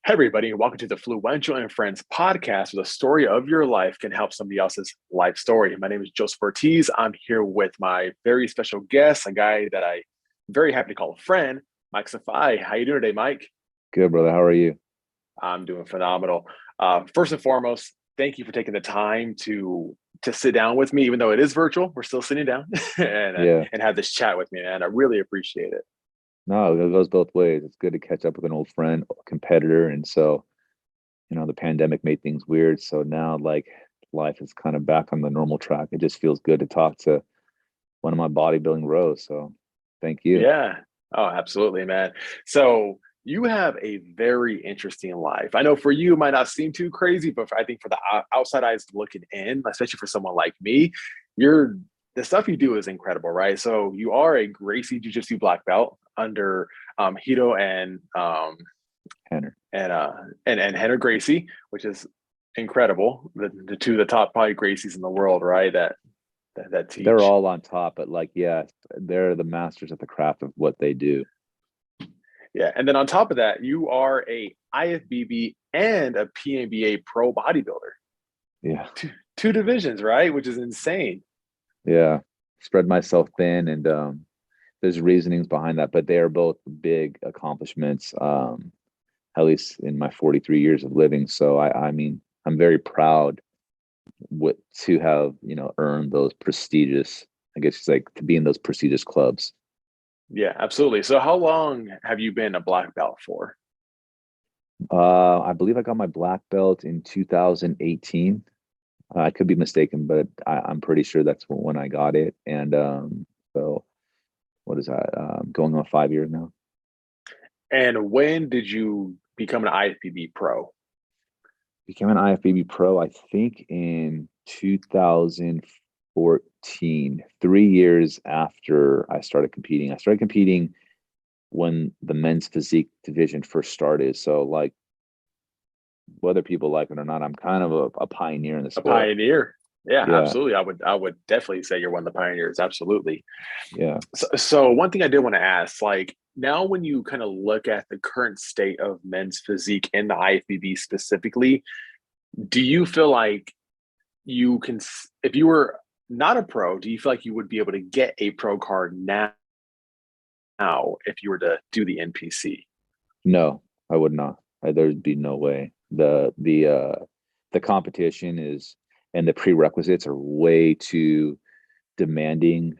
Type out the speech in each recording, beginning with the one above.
Hey, everybody, and welcome to the Fluential and Friends podcast, where the story of your life can help somebody else's life story. My name is Joseph Ortiz. I'm here with my very special guest, a guy that I'm very happy to call a friend, Mike Saffaie. How you doing today, Mike? Good, brother. How are you? I'm doing phenomenal. First and foremost, thank you for taking the time to sit down with me, even though it is virtual. We're still sitting down Yeah. and have this chat with me, man. I really appreciate it. No, it goes both ways. It's good to catch up with an old friend, competitor. And so, the pandemic made things weird. So now, life is kind of back on the normal track. It just feels good to talk to one of my bodybuilding bros. So thank you. Yeah. Oh, absolutely, man. So you have a very interesting life. I know for you, it might not seem too crazy, but I think for the outside eyes looking in, especially for someone like me, you're the stuff you do is incredible, right? So you are a Gracie Jiu-Jitsu black belt under Hito Henner. and Rener Gracie, which is incredible. The top probably Gracies in the world, right? That They're teach. all on top, but yeah, they're the masters at the craft of what they do. Yeah, and then on top of that, you are a IFBB and a PNBA pro bodybuilder. Yeah. Two divisions, right? Which is insane. Yeah. Spread myself thin and there's reasonings behind that, but they are both big accomplishments. At least in my 43 years of living. So I mean, I'm very proud to have, earned those prestigious, I guess it's like to be in those prestigious clubs. Yeah, absolutely. So how long have you been a black belt for? I believe I got my black belt in 2018. I could be mistaken, but I'm pretty sure that's when I got it. And so what is that? Going on 5 years now. And when did you become an IFBB pro? Became an IFBB pro, I think in 2014, 3 years after I started competing. I started competing when the men's physique division first started. So, whether people like it or not, I'm kind of a pioneer in the A sport. pioneer. Yeah, Yeah, absolutely. I would definitely say you're one of the pioneers. Absolutely. yeah. So one thing I did want to ask, like now when you kind of look at the current state of men's physique in the IFBB specifically, do you feel like you can, if you were not a pro, do you feel like you would be able to get a pro card now if you were to do the NPC? No, I would not. There'd be no way. The competition is and the prerequisites are way too demanding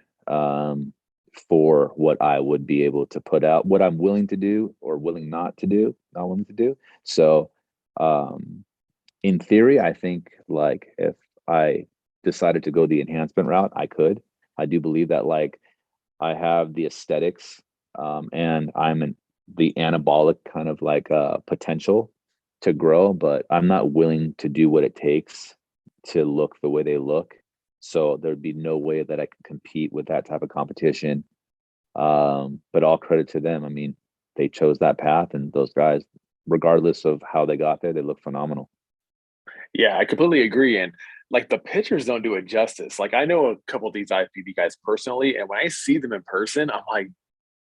for what I would be able to put out, what I'm willing to do or willing not willing to do. So, in theory, I think like if I decided to go the enhancement route, I could. I do believe that I have the aesthetics, and the anabolic kind of potential to grow, but I'm not willing to do what it takes to look the way they look. So there'd be no way that I could compete with that type of competition. But all credit to them. I mean, they chose that path, and those guys, regardless of how they got there, they look phenomenal. Yeah, I completely agree. And like the pictures don't do it justice. Like I know a couple of these IFBB guys personally, and when I see them in person, I'm like,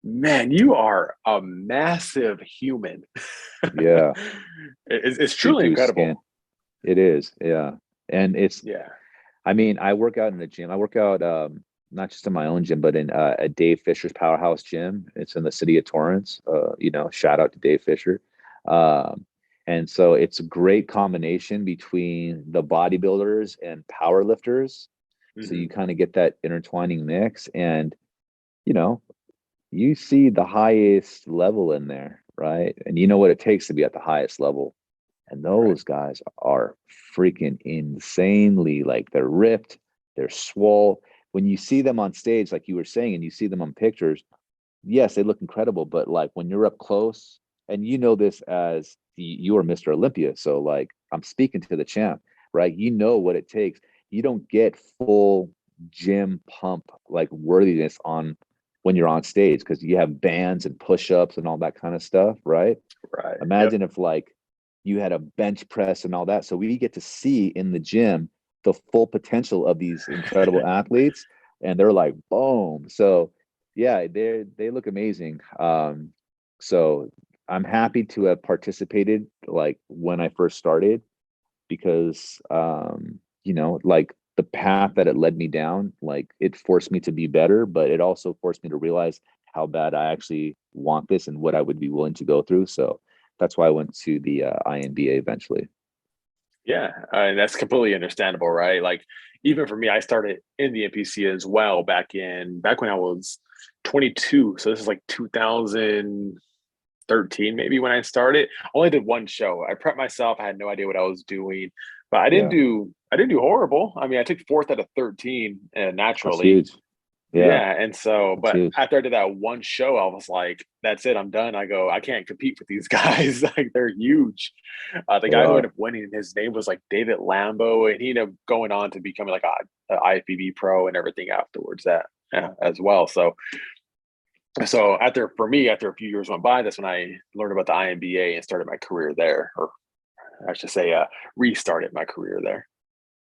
man, you are a massive human. Yeah, It's due truly to skin. incredible. It is, yeah. And Yeah. I mean, I work out in a gym. I work out not just in my own gym, but in a Dave Fisher's Powerhouse Gym. It's in the city of Torrance. Shout out to Dave Fisher. Um, and so it's a great combination between the bodybuilders and power lifters. So Hmm. you kind of get that intertwining mix, and you know, you see the highest level in there, right? And you know what it takes to be at the highest level. And Right. those guys are freaking insanely like they're ripped, they're swole. When you see them on stage, like you were saying, and you see them on pictures, yes, they look incredible. But like when you're up close, and you know this as you are Mr. Olympia. So like I'm speaking to the champ, right? You know what it takes. You don't get full gym pump like worthiness on when you're on stage because you have bands and push-ups and all that kind of stuff, right? Right. Yep. Imagine if you had a bench press and all that. So we get to see in the gym the full potential of these incredible athletes, and they're like boom. So yeah, they look amazing. So I'm happy to have participated like when I first started, because like the path that it led me down, like it forced me to be better, but it also forced me to realize how bad I actually want this and what I would be willing to go through. So that's why I went to the INBA eventually. Yeah, and that's completely understandable, right? Like even for me, I started in the NPC as well back when I was 22. So this is like 2013 maybe when I started. I only did one show. I prepped myself. I had no idea what I was doing, but Yeah, I didn't do horrible. I mean, I took fourth out of 13 that's naturally. huge. Yeah, Yeah, and so, that's but huge. after I did that one show, I was like, "That's it, I'm done." I go, "I can't compete with these guys. Like they're huge." The They guy who are. ended up winning, his name was like David Lambo, and he ended up going on to become like a IFBB pro and everything afterwards. That as well. So after a few years went by, that's when I learned about the IMBA and started my career there, or I should say, restarted my career there.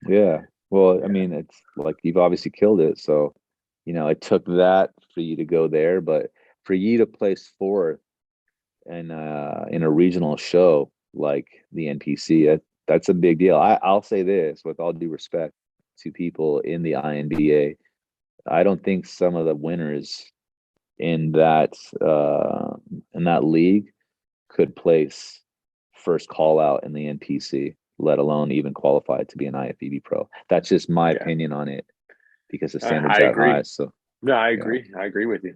Yeah. Well, I Yeah, mean, it's like you've obviously killed it. So, it took that for you to go there, but for you to place fourth in a regional show like the NPC, that's a big deal. I'll say this with all due respect to people in the INBA. I don't think some of the winners in that league could place first call out in the NPC, let alone even qualify to be an IFBB pro. That's just my yeah, opinion on it because the standard's I that high. agree. So No, I yeah, agree. I agree with you.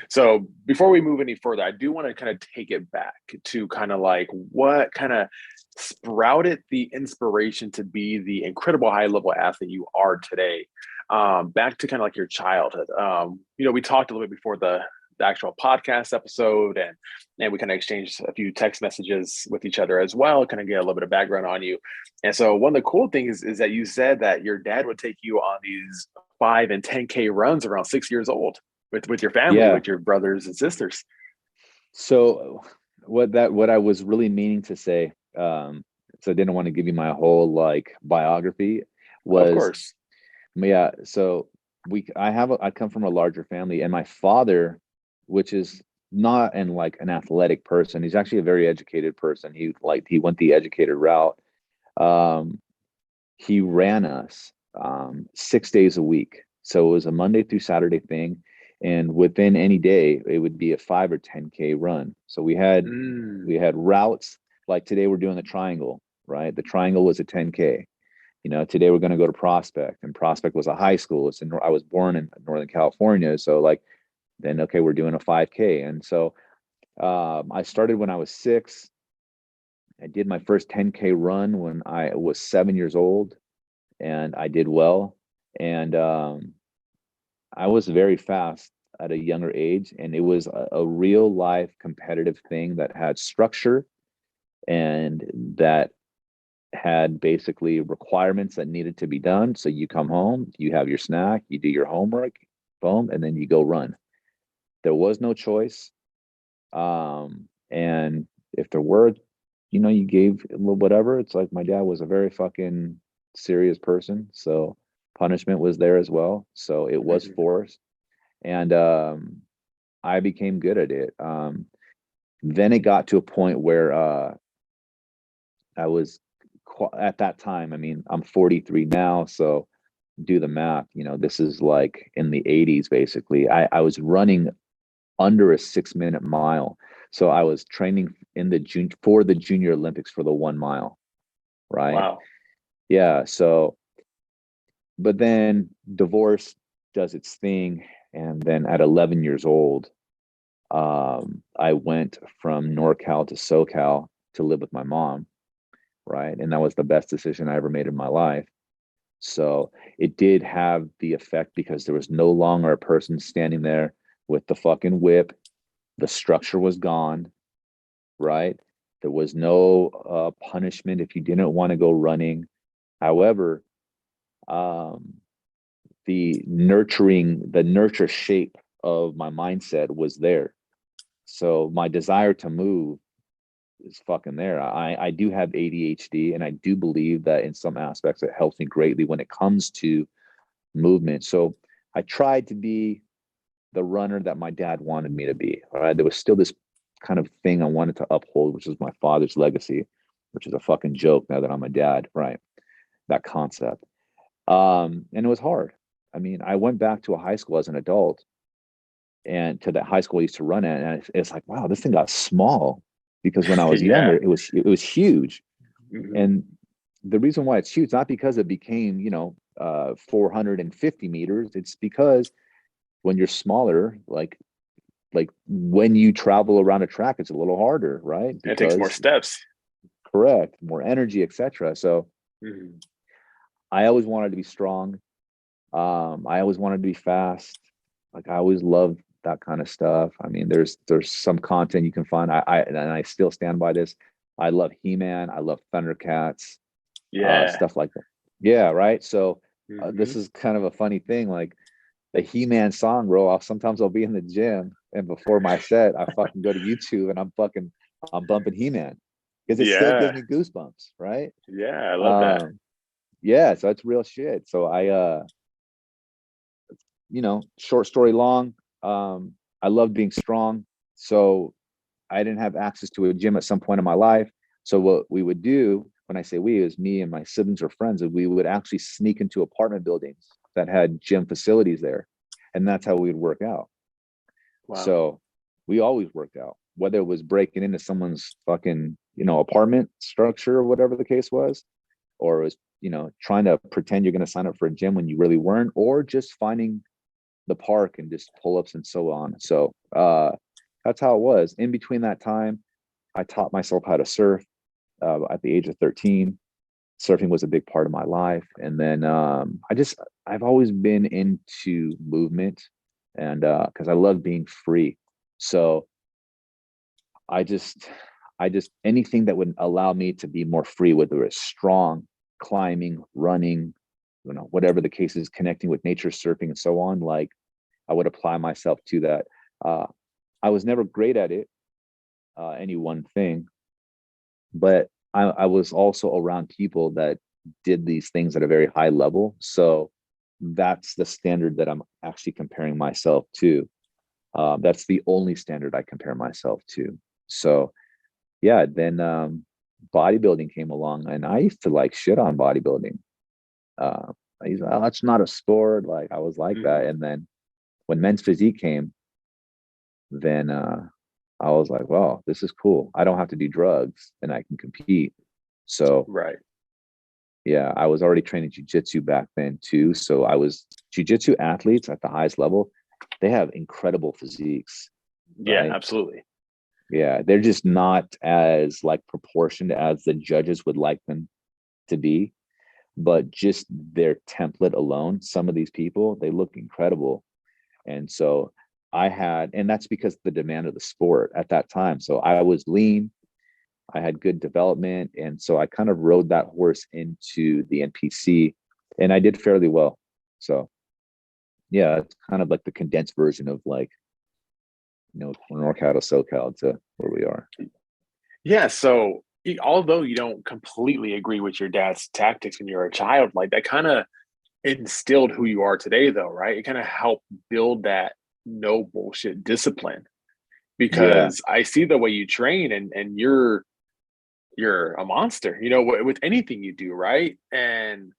So before we move any further, I do want to kind of take it back to kind of like what kind of sprouted the inspiration to be the incredible high level athlete you are today. Back to kind of like your childhood. We talked a little bit before the actual podcast episode, and we kind of exchanged a few text messages with each other as well, kind of get a little bit of background on you. And so one of the cool things is that you said that your dad would take you on these 5 and 10K runs around 6 years old with your family, yeah. with your brothers and sisters. So what I was really meaning to say, so I didn't want to give you my whole like biography, Of was course. yeah. So I come from a larger family, and my father, which is not an athletic person, he's actually a very educated person. He went the educated route. Um, he ran us 6 days a week. So it was a Monday through Saturday thing. And within any day, it would be a 5 or 10K run. So we Mm, had routes like today we're doing the triangle, right? The triangle was a 10K. Today we're going to go to Prospect, and Prospect was a high school. I was born in Northern California. So like, then, okay, we're doing a 5K. And so I started when I was 6. I did my first 10K run when I was 7 years old, and I did well. And I was very fast at a younger age, and it was a real life competitive thing that had structure and that had basically requirements that needed to be done. So you come home, you have your snack, you do your homework, boom, and then you go run. There was no choice. And if there were, you gave a little whatever. It's like my dad was a very fucking serious person. So punishment was there as well. So it was mhm. forced. And I became good at it. Then it got to a point where I was at that time. I mean, I'm 43 now, so do the math. This is like in the 80s, basically. I was running under a 6 minute mile. So I was training for the Junior Olympics for the 1 mile, right? Wow. Yeah. So, but then divorce does its thing. And then at 11 years old, I went from NorCal to SoCal to live with my mom, right? And that was the best decision I ever made in my life. So it did have the effect because there was no longer a person standing there with the fucking whip. The structure was gone, right? There was no punishment if you didn't want to go running. However, um, the nurture shape of my mindset was there. So my desire to move is fucking there. I do have ADHD, and I do believe that in some aspects it helps me greatly when it comes to movement. So I tried to be the runner that my dad wanted me to be. All right. There was still this kind of thing I wanted to uphold, which was my father's legacy. which is a fucking joke now that I'm a dad, right? That concept. And it was hard. I mean, I went back to a high school as an adult, and to that high school I used to run at, and it's like, wow, this thing got small, because when I was younger, it was huge. And the reason why it's huge, not because it became, 450 meters. It's because when you're smaller, like when you travel around a track, it's a little harder, right? It takes more steps. Correct. More energy, etc. So I always wanted to be strong. I always wanted to be fast. Like, I always loved that kind of stuff. I mean, there's some content you can find. I still stand by this. I love He-Man. I love Thundercats. Stuff like that. Yeah, right. So this is kind of a funny thing. Like the He-Man song, bro. Sometimes I'll be in the gym, and before my set, I fucking go to YouTube and I'm bumping He-Man, because it still gives me goosebumps, right? Yeah, I love that. Yeah, so it's real shit. So short story long, I love being strong. So I didn't have access to a gym at some point in my life. So what we would do, when I say we, is me and my siblings or friends, we would actually sneak into apartment buildings that had gym facilities there. And that's how we would work out. Wow. So we always worked out, whether it was breaking into someone's fucking, apartment structure or whatever the case was, or it was, trying to pretend you're going to sign up for a gym when you really weren't, or just finding the park and just pull-ups and so on. So that's how it was. In between that time, I taught myself how to surf at the age of 13. Surfing was a big part of my life. And then I've always been into movement, and because I love being free. So I just anything that would allow me to be more free, whether it's strong, climbing, running, whatever the case is, connecting with nature, surfing, and so on, like I would apply myself to that. I was never great at it, any one thing, but I was also around people that did these things at a very high level. So that's the standard that I'm actually comparing myself to. That's the only standard I compare myself to. So yeah, then bodybuilding came along, and I used to like shit on bodybuilding. I used to, that's not a sport. Like, I was like that. And then when men's physique came, then I was like, well, this is cool. I don't have to do drugs, and I can compete. So yeah, I was already training jiu-jitsu back then too. So I was jiu-jitsu athletes at the highest level. They have incredible physiques. Yeah, right? absolutely. Yeah, they're just not as like proportioned as the judges would like them to be. But just their template alone, some of these people, they look incredible. And so and that's because the demand of the sport at that time. So I was lean, I had good development. And so I kind of rode that horse into the NPC, and I did fairly well. So yeah, it's kind of like the condensed version of like, NorCal to SoCal to where we are. Yeah. So although you don't completely agree with your dad's tactics when you were a child, like that kind of instilled who you are today, though, right? It kind of helped build that no bullshit discipline, because I see the way you train, and you're a monster, with anything you do, right? And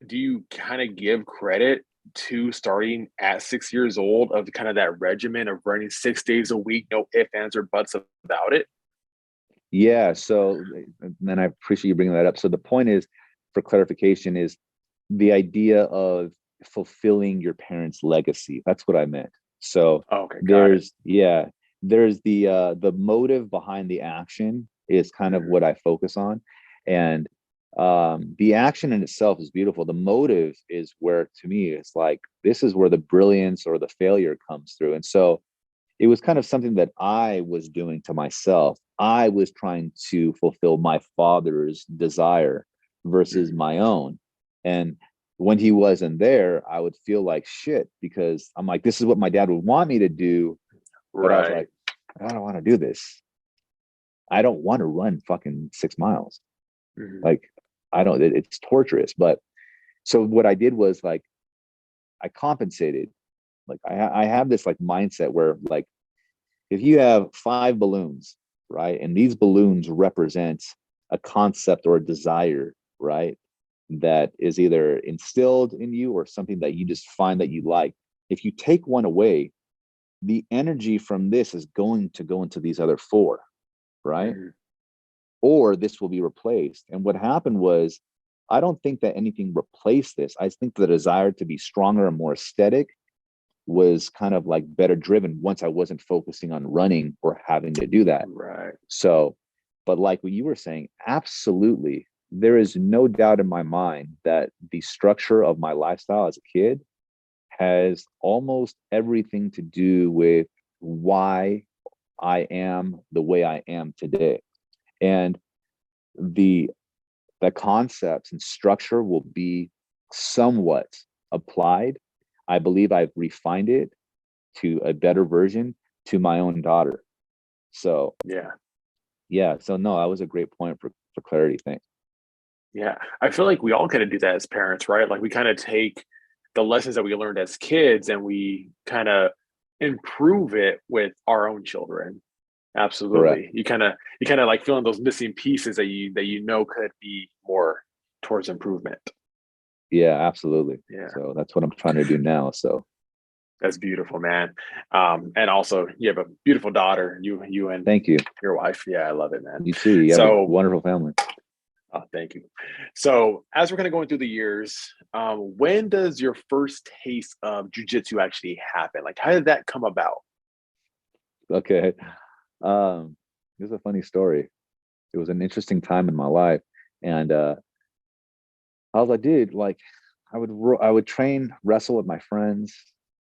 do you kind of give credit to starting at 6 years old of kind of that regimen of running 6 days a week, no ifs, ands, or buts about it? Yeah. So then I appreciate you bringing that up. So the point is, for clarification, is the idea of fulfilling your parents' legacy. That's what I meant. So there's the motive behind the action is kind of what I focus on. And the action in itself is beautiful. The motive is where, to me, it's like, this is where the brilliance or the failure comes through. And so it was kind of something that I was doing to myself. I was trying to fulfill my father's desire versus my own. And when he wasn't there, I would feel like shit, because I'm like, this is what my dad would want me to do. But I was like, I don't want to do this. I don't want to run fucking 6 miles. Like, I don't, it's torturous. But so what I did was, like, I compensated. Like, I have this like mindset where, like, if you have 5 balloons, right, and these balloons represent a concept or a desire, right? That is either instilled in you or something that you just find that you like. If you take one away, the energy from this is going to go into these other four, right? Mm-hmm. Or this will be replaced. And what happened was, I don't think that anything replaced this. I think the desire to be stronger and more aesthetic was kind of like better driven once I wasn't focusing on running or having to do that. Right. So, but like what you were saying, absolutely, there is no doubt in my mind that the structure of my lifestyle as a kid has almost everything to do with why I am the way I am today. And the concepts and structure will be somewhat applied. I believe I've refined it to a better version to my own daughter. So yeah. So no, that was a great point for clarity. Thanks. Yeah. I feel like we all kind of do that as parents, right? Like we kind of take the lessons that we learned as kids and we kind of improve it with our own children. Correct. Absolutely. You kind of like feeling those missing pieces that you know could be more towards improvement. Yeah, absolutely. Yeah. So that's what I'm trying to do now. So That's beautiful, man. And also you have a beautiful daughter, you and thank you. your wife. Yeah, I love it, man. You too. You have a wonderful family. Oh, thank you. So as we're kind of going through the years, when does your first taste of jiu-jitsu actually happen? Like, how did that come about? Okay. Here's a funny story. It was an interesting time in my life. And I was like, dude, like I would train, wrestle with my friends.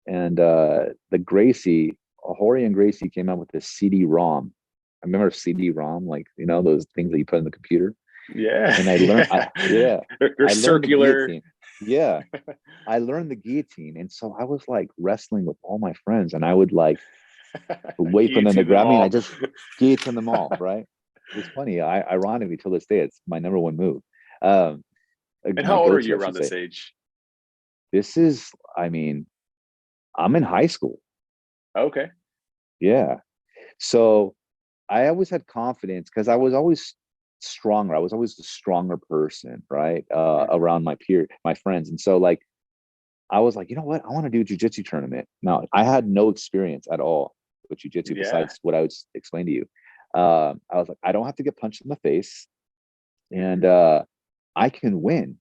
And the Gracie, Hori and Gracie came out with this CD-ROM. I remember CD-ROM, like, you know, those things that you put in the computer. Yeah. And I learned, They're I learned circular. the guillotine. Yeah. I learned the guillotine. And so I was like wrestling with all my friends and I would like wait for them to Guillotine them grab me and I all. just guillotine them all, right? It's funny. Ironically, till this day, it's my number one move. Um, And my how old are go-to, you I around should say. this age? This is, I mean, I'm in high school. Okay. Yeah. So I always had confidence because I was always stronger. I was always the stronger person, right? Around my friends. And so like, I was like, you know what? I want to do a jiu-jitsu tournament. Now, I had no experience at all with jiu-jitsu Yeah. besides what I would explain to you. I was like, I don't have to get punched in the face and I can win.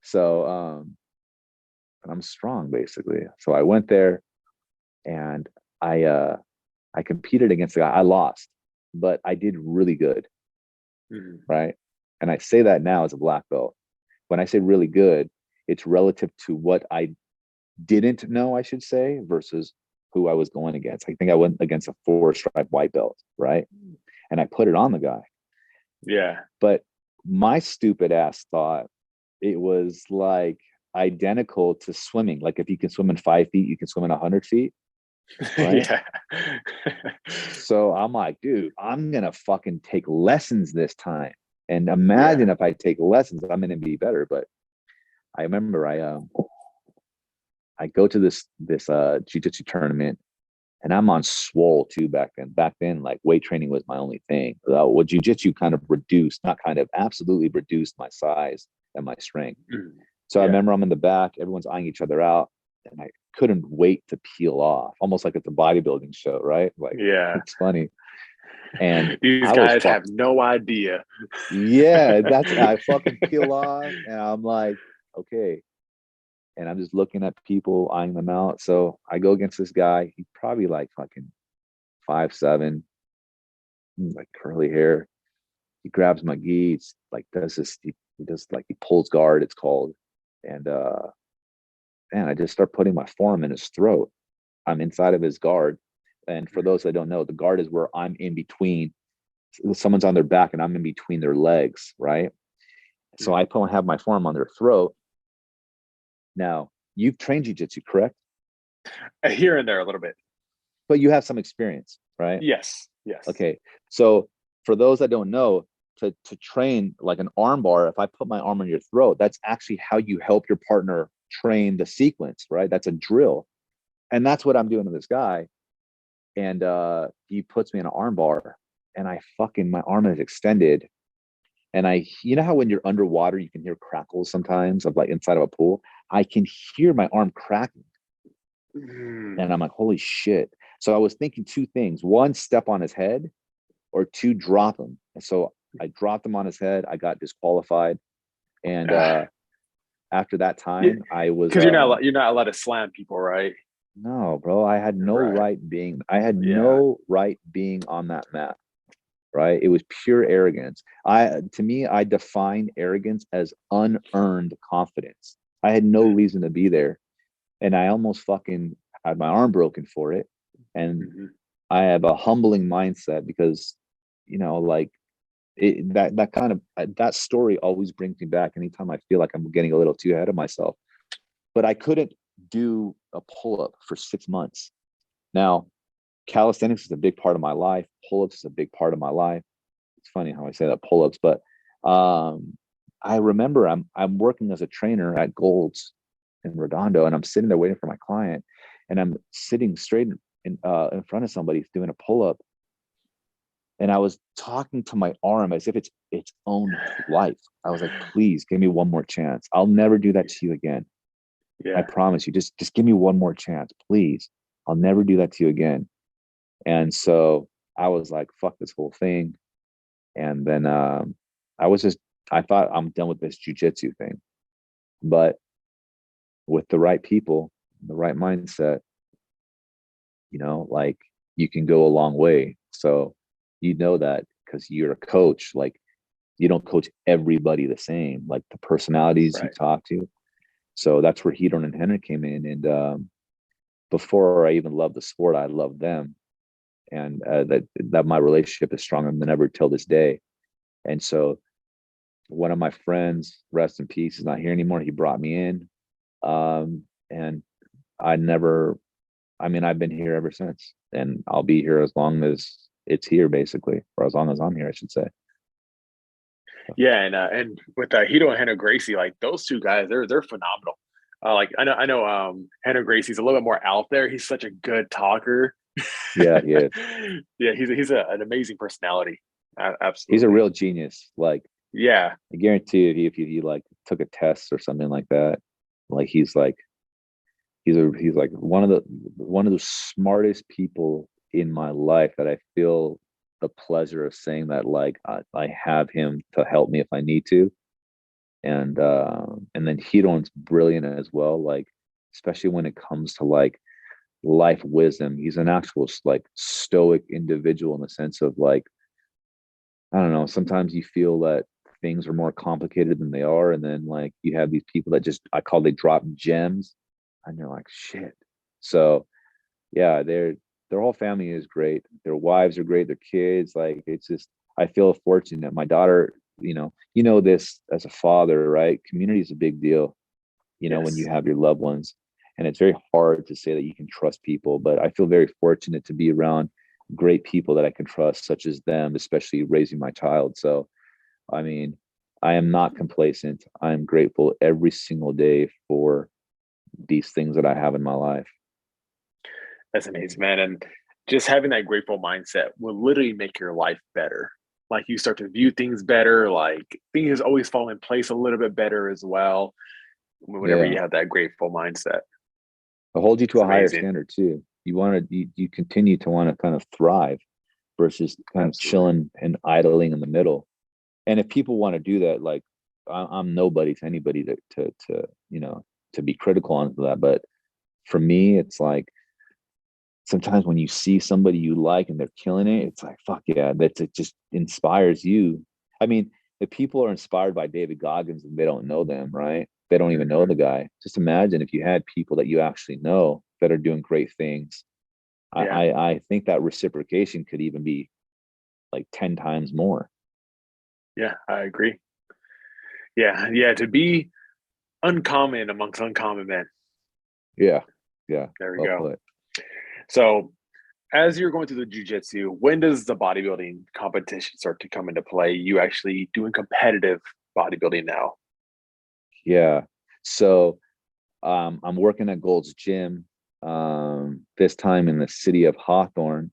So, and I'm strong basically. So I went there and I competed against the guy. I lost, but I did really good, Mhm. right? And I say that now as a black belt. When I say really good, it's relative to what I didn't know, I should say, versus who I was going against. I think I went against a 4-stripe white belt, right? And I put it on the guy. Yeah. But my stupid ass thought it was like identical to swimming. Like if you can swim in 5 feet, you can swim in 100 feet, right? Yeah. So I'm like, dude, I'm gonna fucking take lessons this time. And Yeah. imagine if I take lessons, I'm gonna be better. But I remember I go to this jiu-jitsu tournament and I'm on swole too back then. Back then, like weight training was my only thing. Well, jiu-jitsu kind of reduced, not kind of, absolutely reduced my size and my strength. So I Yeah. remember I'm in the back, everyone's eyeing each other out, and I couldn't wait to peel off, almost like it's a bodybuilding show, right? Like Yeah. it's funny. And These I was guys have no idea. yeah, that's I fucking peel off and I'm like, okay. And I'm just looking at people, eyeing them out. So I go against this guy. He's probably like fucking 5'7", like curly hair. He grabs my gi. It's like does this. He does like he pulls guard. It's called. And man, I just start putting my forearm in his throat. I'm inside of his guard. And for those that don't know, the guard is where I'm in between. Someone's on their back and I'm in between their legs, right? So I have my forearm on their throat. Now, you've trained jiu-jitsu, correct? Here and there a little bit. But you have some experience, right? Yes. Yes. Okay. So for those that don't know, to train like an arm bar, if I put my arm on your throat, that's actually how you help your partner train the sequence, right? That's a drill. And that's what I'm doing to this guy. And he puts me in an arm bar and my arm is extended And you know how when you're underwater, you can hear crackles sometimes of like inside of a pool? I can hear my arm cracking. And I'm like, holy shit. So I was thinking two things. One, step on his head, or two, drop him. And so I dropped him on his head. I got disqualified. And after that time, I was because you're not allowed to slam people, right? no, bro. I had no right being on that mat. Right. It was pure arrogance. To me, I define arrogance as unearned confidence. I had no reason to be there. And I almost fucking had my arm broken for it. And I have a humbling mindset because, like that story always brings me back anytime I feel like I'm getting a little too ahead of myself. But I couldn't do a pull-up for 6 months. Now, calisthenics is a big part of my life. Pull-ups is a big part of my life. It's funny how I say that, pull-ups, but I remember I'm working as a trainer at Gold's in Redondo, and I'm sitting there waiting for my client, and I'm sitting straight in front of somebody doing a pull-up, and I was talking to my arm as if it's its own life. I was like, please give me one more chance. I'll never do that to you again. I promise you, just give me one more chance, please. I'll never do that to you again. And so I was like, fuck this whole thing. And then I thought I'm done with this jiu-jitsu thing. But with the right people, the right mindset, like you can go a long way. So that because you're a coach, like you don't coach everybody the same, like the personalities you talk to. So that's where Ryron and Rener came in. And before I even loved the sport, I loved them. And that my relationship is stronger than ever till this day. And so one of my friends, rest in peace, is not here anymore. He brought me in. And I've been here ever since, and I'll be here as long as it's here, basically, or as long as I'm here, I should say. Yeah, and with Ryron and Rener Gracie, like those two guys, they're phenomenal. Like I know Rener Gracie's a little bit more out there. He's such a good talker. Yeah, yeah. He's an amazing personality. Absolutely, he's a real genius. Like, yeah, I guarantee you, if you like took a test or something like that, like he's like one of the smartest people in my life that I feel the pleasure of saying that, like, I have him to help me if I need to. And then Hiron's brilliant as well, like especially when it comes to like life wisdom. He's an actual like stoic individual in the sense of like, I don't know, sometimes you feel that things are more complicated than they are, and then like you have these people that they drop gems, and you're like, shit. So yeah, their whole family is great. Their wives are great, their kids, like it's just, I feel fortunate. My daughter, this as a father, right? Community is a big deal, when you have your loved ones. And it's very hard to say that you can trust people, but I feel very fortunate to be around great people that I can trust, such as them, especially raising my child. So, I mean, I am not complacent. I am grateful every single day for these things that I have in my life. that's amazing, man. And just having that grateful mindset will literally make your life better. Like you start to view things better, like things always fall in place a little bit better as well whenever you have that grateful mindset. It'll hold you to a higher standard too. You continue to want to kind of thrive versus kind of chilling and idling in the middle. And if people want to do that, like I'm nobody to anybody to be critical on that. But for me, it's like sometimes when you see somebody you like and they're killing it, it's like, fuck yeah, it just inspires you. I mean, if people are inspired by David Goggins and they don't know them, right? They don't even know the guy. Just imagine if you had people that you actually know that are doing great things. I think that reciprocation could even be like 10 times more. Yeah, I agree. Yeah, to be uncommon amongst uncommon men. Yeah. There we go. So as you're going through the jiu-jitsu, when does the bodybuilding competition start to come into play? You actually doing competitive bodybuilding now? Yeah. So I'm working at Gold's Gym, this time in the city of Hawthorne.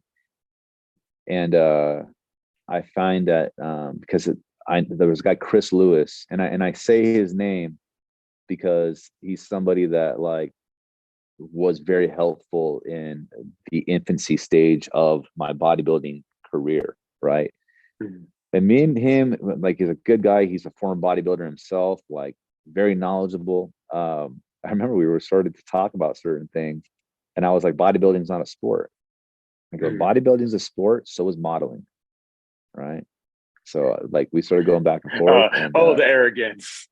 And I find that because there was a guy, Chris Lewis, and I say his name because he's somebody that like was very helpful in the infancy stage of my bodybuilding career, right? Mhm. And me and him, like, he's a good guy. He's a former bodybuilder himself, like very knowledgeable. I remember we were started to talk about certain things, and I was like, bodybuilding's not a sport. I go, Mhm. bodybuilding's a sport, so is modeling, right? So like we started going back and forth, and Oh, the arrogance.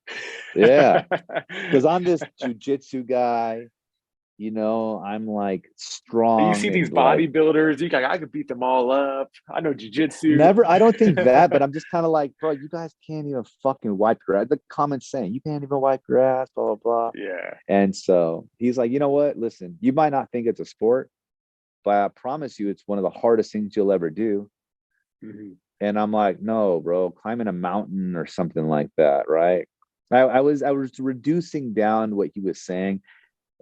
yeah, because I'm this jujitsu guy, I'm like And you strong see these and like bodybuilders, you like, I could beat them all up. I know jujitsu. never. I don't think that, but I'm just kind of like, bro, you guys can't even fucking wipe your ass. The comment saying you can't even wipe your ass, blah blah blah. Yeah. And so he's like, you know what? Listen, you might not think it's a sport, but I promise you, it's one of the hardest things you'll ever do. Mhm. And I'm like, no, bro, climbing a mountain or something like that, right? I was reducing down what he was saying,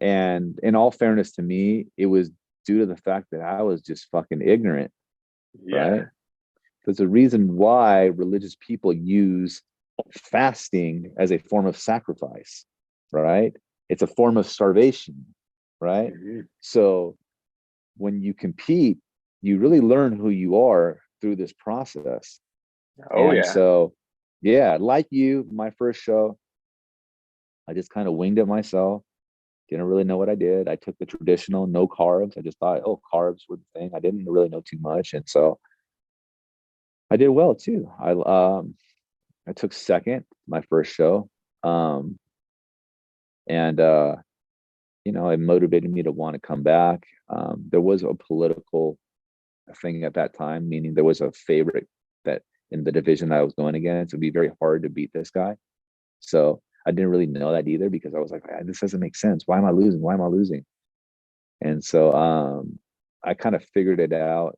and in all fairness to me, it was due to the fact that I was just fucking ignorant, Yeah. right? There's a reason why religious people use fasting as a form of sacrifice, right? It's a form of starvation, right? Mhm. So when you compete, you really learn who you are through this process. Oh And yeah. so, yeah, like you, my first show, I just kind of winged it myself. Didn't really know what I did. I took the traditional no carbs. I just thought, oh, carbs were the thing. I didn't really know too much. And so I did well too. I took second my first show. Um and it motivated me to want to come back. There was a political thing at that time, meaning there was a favorite that in the division I was going against, it'd be very hard to beat this guy. So I didn't really know that either because I was like, "Ah, this doesn't make sense. Why am I losing? Why am I losing?" And so I kind of figured it out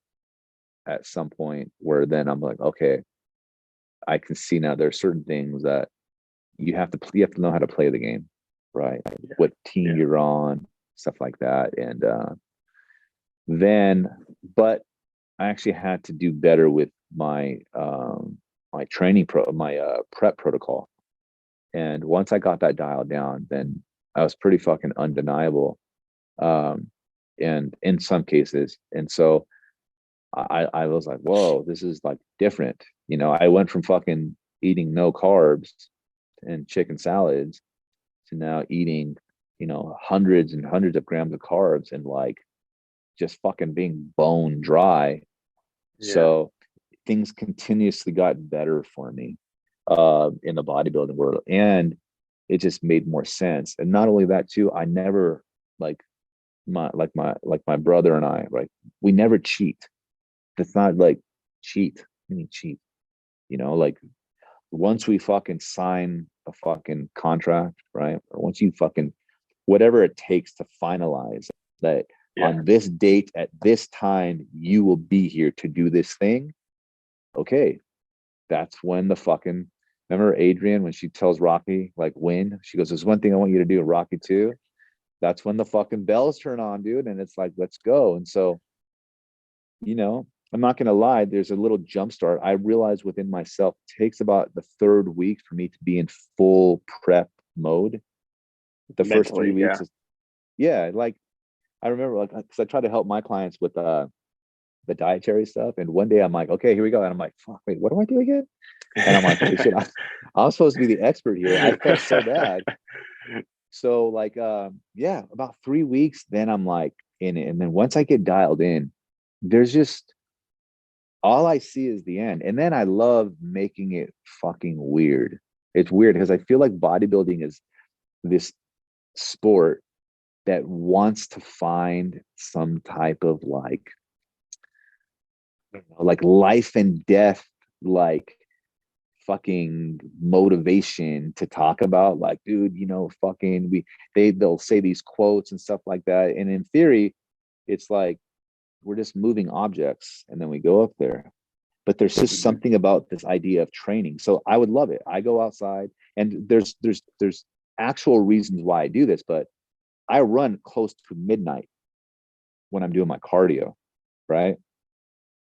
at some point where then I'm like, okay, I can see now there's certain things that you have to know how to play the game, right? Yeah. What team Yeah. you're on, stuff like that. And then but I actually had to do better with my training my prep protocol. And once I got that dialed down, then I was pretty fucking undeniable. Um, and in some cases, and so I was like, whoa, this is like different. I went from fucking eating no carbs and chicken salads to now eating, hundreds and hundreds of grams of carbs and like just fucking being bone dry. Yeah. So things continuously got better for me in the bodybuilding world. And it just made more sense. And not only that too, I never like my brother and I, right? We never cheat. It's not like cheat. I mean cheat. Like once we fucking sign a fucking contract, right? Or once you fucking whatever it takes to finalize that Yeah. on this date at this time you will be here to do this thing. Okay, that's when the fucking remember Adrian when she tells Rocky like when she goes, "There's one thing I want you to do in Rocky 2." That's when the fucking bells turn on, dude, and it's like, let's go. And so, I'm not gonna lie, there's a little jump start. I realized within myself it takes about the third week for me to be in full prep mode. The first three Mentally. weeks Yeah. is yeah, like I remember like because I try to help my clients with the dietary stuff. And one day I'm like, okay, here we go. And I'm like, fuck, wait, what do I do again? And I'm like, holy shit, I'm supposed to be the expert here. I felt so bad. So like yeah, about 3 weeks, then I'm like in it. And then once I get dialed in, there's just all I see is the end. And then I love making it fucking weird. It's weird because I feel like bodybuilding is this sport that wants to find some type of like life and death, like fucking motivation to talk about like, dude, fucking they'll say these quotes and stuff like that. And in theory, it's like we're just moving objects and then we go up there. But there's just Mhm. something about this idea of training. So I would love it. I go outside and there's actual reasons why I do this, but I run close to midnight when I'm doing my cardio, right?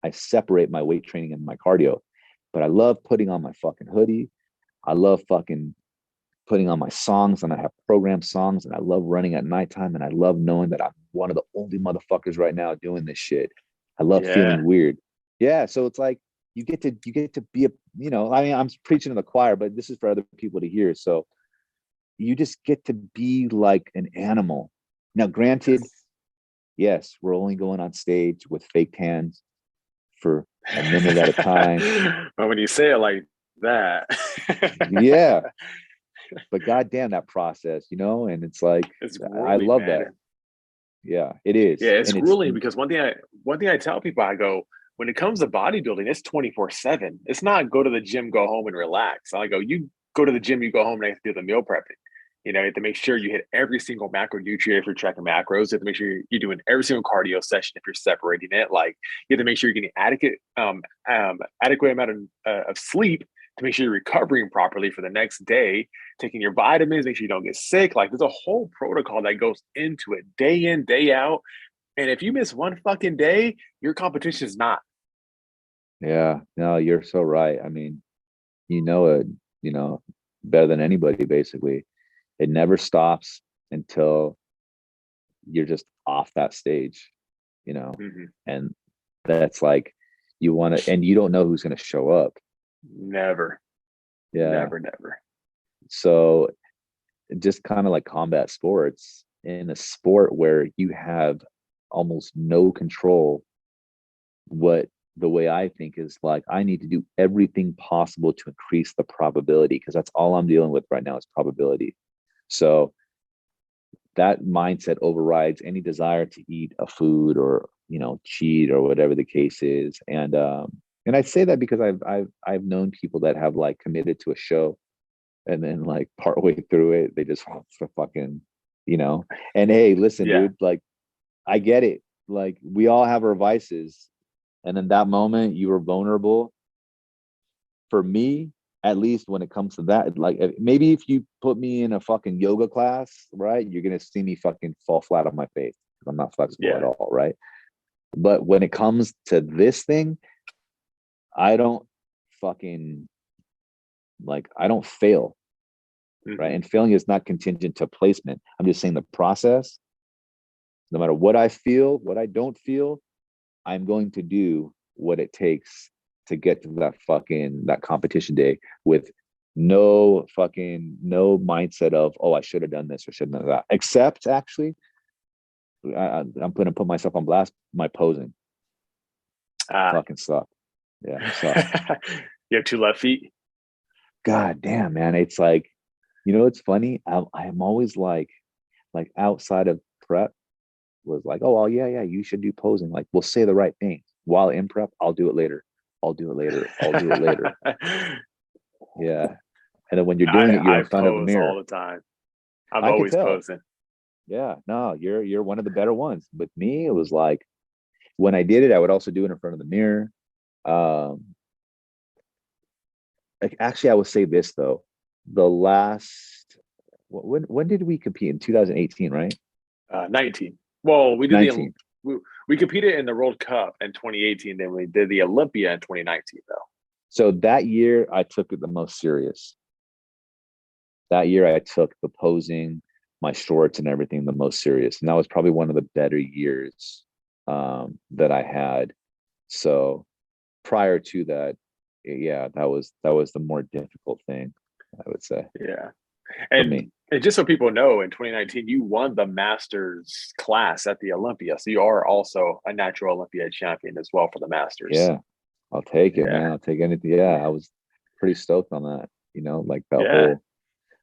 I separate my weight training and my cardio. but I love putting on my fucking hoodie. I love fucking putting on my songs, and I have programmed songs, and I love running at nighttime, and I love knowing that I'm one of the only motherfuckers right now doing this shit. I love Yeah. feeling weird. Yeah. So it's like you get to be a, I mean, I'm preaching to the choir, but this is for other people to hear. So you just get to be like an animal. Now, granted, yes, we're only going on stage with fake hands for a minute at a time. But when you say it like that, Yeah. But goddamn that process, and it's like, it's I grueling, love that. man. Yeah, it Yeah, is. it's And it's, grueling because one thing I tell people, I go, when it comes to bodybuilding, it's 24/7. It's not go to the gym, go home and relax. I go, you go to the gym, you go home and you have to do the meal prepping. You have to make sure you hit every single macronutrient if you're tracking macros. You have to make sure you're doing every single cardio session if you're separating it. Like you have to make sure you're getting adequate amount of sleep to make sure you're recovering properly for the next day, taking your vitamins, make sure you don't get sick. Like there's a whole protocol that goes into it day in, day out. And if you miss one fucking day, your competition is not. yeah, no, you're so right. I mean, it, you know, better than anybody, basically. It never stops until you're just off that stage, Mm-hmm. and that's like, you want to, and you don't know who's going to show up. Never, Yeah. never. So just kind of like combat sports, in a sport where you have almost no control, what the way I think is like, I need to do everything possible to increase the probability, because that's all I'm dealing with right now is probability. So that mindset overrides any desire to eat a food or cheat or whatever the case is. And I say that because I've known people that have like committed to a show, and then like partway through it they just want to fucking, and hey, listen, Yeah. dude, like I get it. Like we all have our vices, and in that moment you were vulnerable. For me, at least when it comes to that, like maybe if you put me in a fucking yoga class, right, you're gonna see me fucking fall flat on my face because I'm not flexible at Yeah. all, right? But when it comes to this thing, I don't fucking, like, I don't fail, Mm-hmm. right? And failing is not contingent to placement. I'm just saying the process, no matter what I feel, what I don't feel, I'm going to do what it takes to get to that competition day with no mindset of, oh, I should have done this or should have done that. Except actually, I'm going to put myself on blast. My posing fucking suck. Yeah, suck. You have two left feet. God damn, man. It's like, it's funny. I'm always like outside of prep was like, oh, well, yeah, you should do posing. Like, we'll say the right thing while in prep. I'll do it later. I'll do it later. Yeah. And then when you're doing it, you're I in front of a pose all mirror. the time. I'm I could always tell. posing. Yeah. No, you're one of the better ones. With me, it was like, when I did it, I would also do it in front of the mirror. Actually, I would say this though. The last, when did we compete? In 2018, right? 19. Well, we did 19. we competed in the World Cup in 2018. Then we did the Olympia in 2019, though. So that year, I took it the most serious. That year, I took the posing, my shorts, and everything the most serious, and that was probably one of the better years that I had. So prior to that, yeah, that was the more difficult thing, I would say. Yeah. For me. And just so people know, in 2019, you won the Masters class at the Olympia. So you are also a natural Olympia champion as well for the Masters. Yeah, I'll take it, Yeah. man. I'll take anything. Yeah, I was pretty stoked on that. Like that Yeah. whole.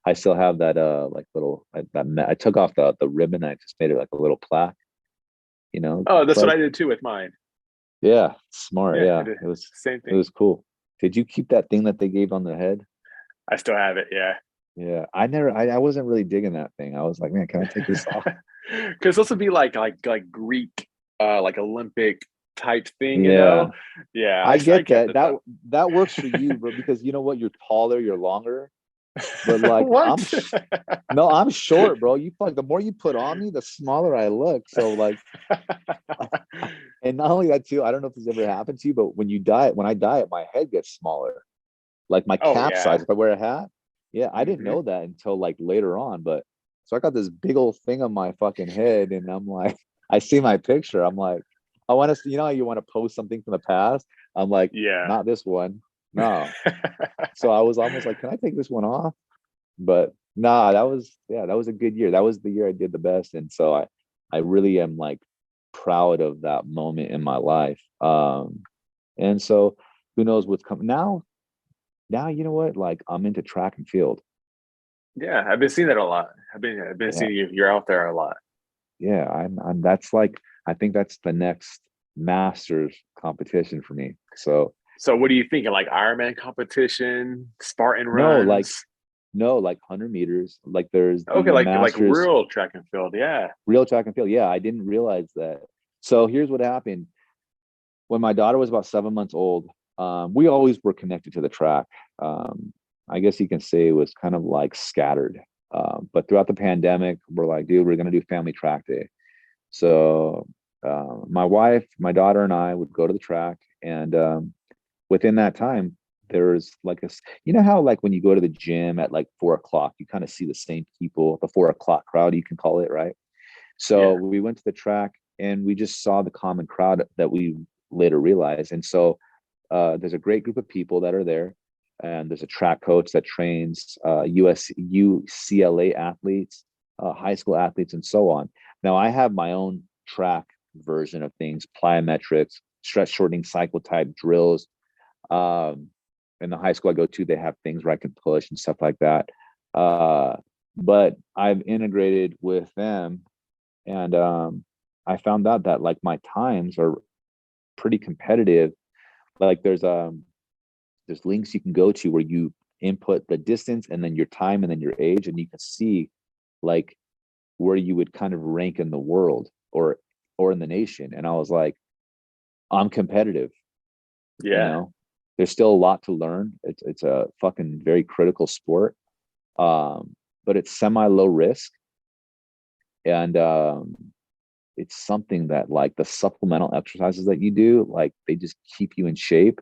I still have that like little I took off the ribbon. I just made it like a little plaque. Oh, that's but, what I did too with mine. Yeah, smart. Yeah, Yeah, I did. it was Same it thing. was cool. Did you keep that thing that they gave on the head? I still have it. Yeah. Yeah, I wasn't really digging that thing. I was like, man, can I take this off? Because this would be like Greek, like Olympic type thing, Yeah, Yeah, I I get kept that. it though. That works for you, bro, because you know what? You're taller, you're longer. but like What? no, I'm short, bro. You like the more you put on me, the smaller I look. So like, and not only that too, I don't know if this ever happened to you, but when I diet, my head gets smaller. Like my Oh cap size yeah. if I wear a hat. Yeah, I didn't Hmm. know that until like later on. But so I got this big old thing on my fucking head, and I'm like, I see my picture. I'm like, I want to see, you know how you want to post something from the past? I'm like, Yeah. not this one. No. So I was almost like, can I take this one off? But nah, that was a good year. That was the year I did the best. And so I really am like proud of that moment in my life. And so who knows what's coming now, you know what? Like I'm into track and field. Yeah, I've been seeing that a lot. I've been Yeah. seeing you're out there a lot. Yeah. I'm that's like I think that's the next masters competition for me. So So what are you thinking? Like Ironman competition, Spartan no, like runs? no, like 100 meters. Like there's Okay, the like masters real track and field. Yeah. real track and field. Yeah, I didn't realize that. So here's what happened. When my daughter was about 7 months old, we always were connected to the track. I guess you can say it was kind of like scattered. But throughout the pandemic, we're like, dude, we're gonna do family track day. So my wife, my daughter, and I would go to the track, and within that time, there was like you know how like when you go to the gym at like 4 o'clock, you kind of see the same people, the 4 o'clock crowd, you can call it, right? So Yeah. we went to the track and we just saw the common crowd that we later realized. And so there's a great group of people that are there. And there's a track coach that trains UCLA athletes, high school athletes, and so on. Now, I have my own track version of things, plyometrics, stretch shortening cycle type drills. Um, in the high school I go to, they have things where I can push and stuff like that. Uh, but I've integrated with them, and I found out that like my times are pretty competitive. Like there's links you can go to where you input the distance and then your time and then your age, and you can see like where you would kind of rank in the world or in the nation. And I was like, I'm competitive, you Yeah. know. There's still a lot to learn. It's a fucking very critical sport. But it's semi low risk, and it's something that like the supplemental exercises that you do, like they just keep you in shape.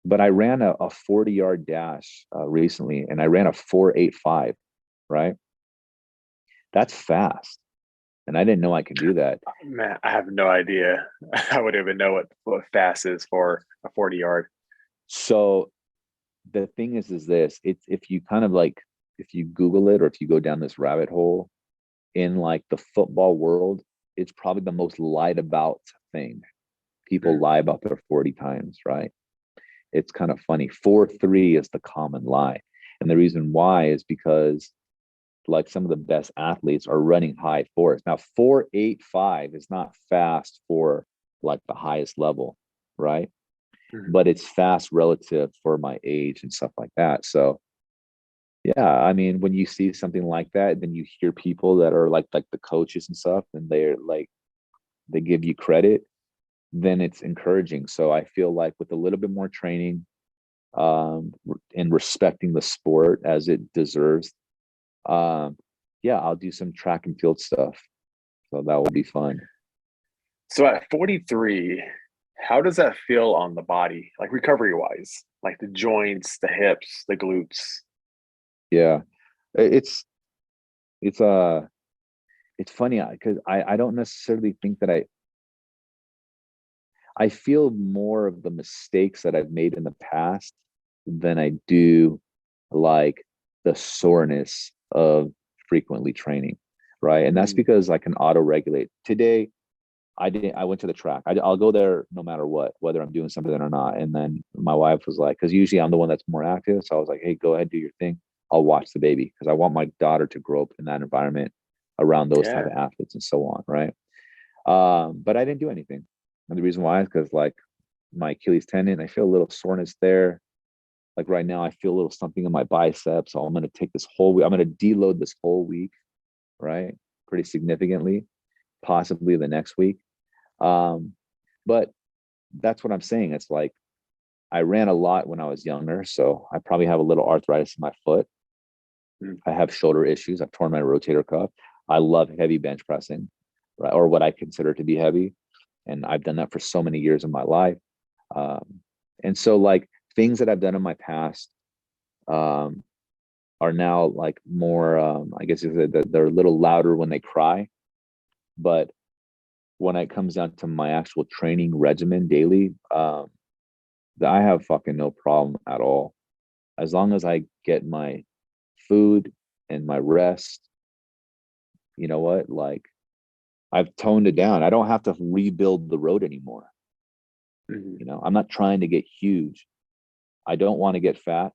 But I ran a 40-yard dash recently, and I ran a 4.85, right? That's fast. And I didn't know I could do that. Man, I have no idea. I would even know what fast is for a 40 yard. So the thing is this, it's if you kind of like, if you Google it or if you go down this rabbit hole in like the football world, it's probably the most lied about thing. People lie about their 40 times, right? It's kind of funny. 4.3 is the common lie. And the reason why is because like some of the best athletes are running high fours. Now, 4.85 is not fast for like the highest level, right? Mhm. But it's fast relative for my age and stuff like that. So yeah, I mean, when you see something like that, then you hear people that are like the coaches and stuff, and they're like they give you credit, then it's encouraging. So I feel like with a little bit more training, and respecting the sport as it deserves, um, yeah, I'll do some track and field stuff. So that will be fun. So at 43, how does that feel on the body, like recovery wise, like the joints, the hips, the glutes? Yeah, it's it's uh it's funny because I don't necessarily think that I feel more of the mistakes that I've made in the past than I do like the soreness of frequently training, right? And that's Mm, because I can auto regulate. Today, I went to the track. I'll go there no matter what, whether I'm doing something or not. And then my wife was like, because usually I'm the one that's more active, so I was like, hey, go ahead, do your thing. I'll watch the baby because I want my daughter to grow up in that environment around those type yeah. of athletes and so on, right? But I didn't do anything. And the reason why is because like my Achilles tendon, I feel a little soreness there. Like right now, I feel a little something in my bicep. So I'm going to take this whole week. I'm going to deload this whole week, right? Pretty significantly, possibly the next week. Um, but that's what I'm saying. It's like I ran a lot when I was younger. So I probably have a little arthritis in my foot. Mm. I have shoulder issues. I've torn my rotator cuff. I love heavy bench pressing, right? Or what I consider to be heavy. And I've done that for so many years in my life. And so like things that I've done in my past are now like more, I guess they're a little louder when they cry. But when it comes down to my actual training regimen daily, I have fucking no problem at all. As long as I get my food and my rest, you know what? Like I've toned it down. I don't have to rebuild the road anymore. Mm-hmm. You know, I'm not trying to get huge. I don't want to get fat.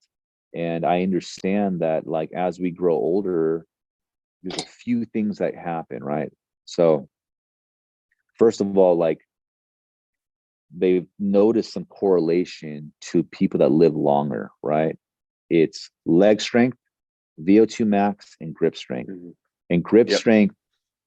And I understand that like as we grow older, there's a few things that happen, right? So first of all, like they've noticed some correlation to people that live longer, right? It's leg strength, VO2 max, and grip strength. Mm-hmm. And grip Yep. strength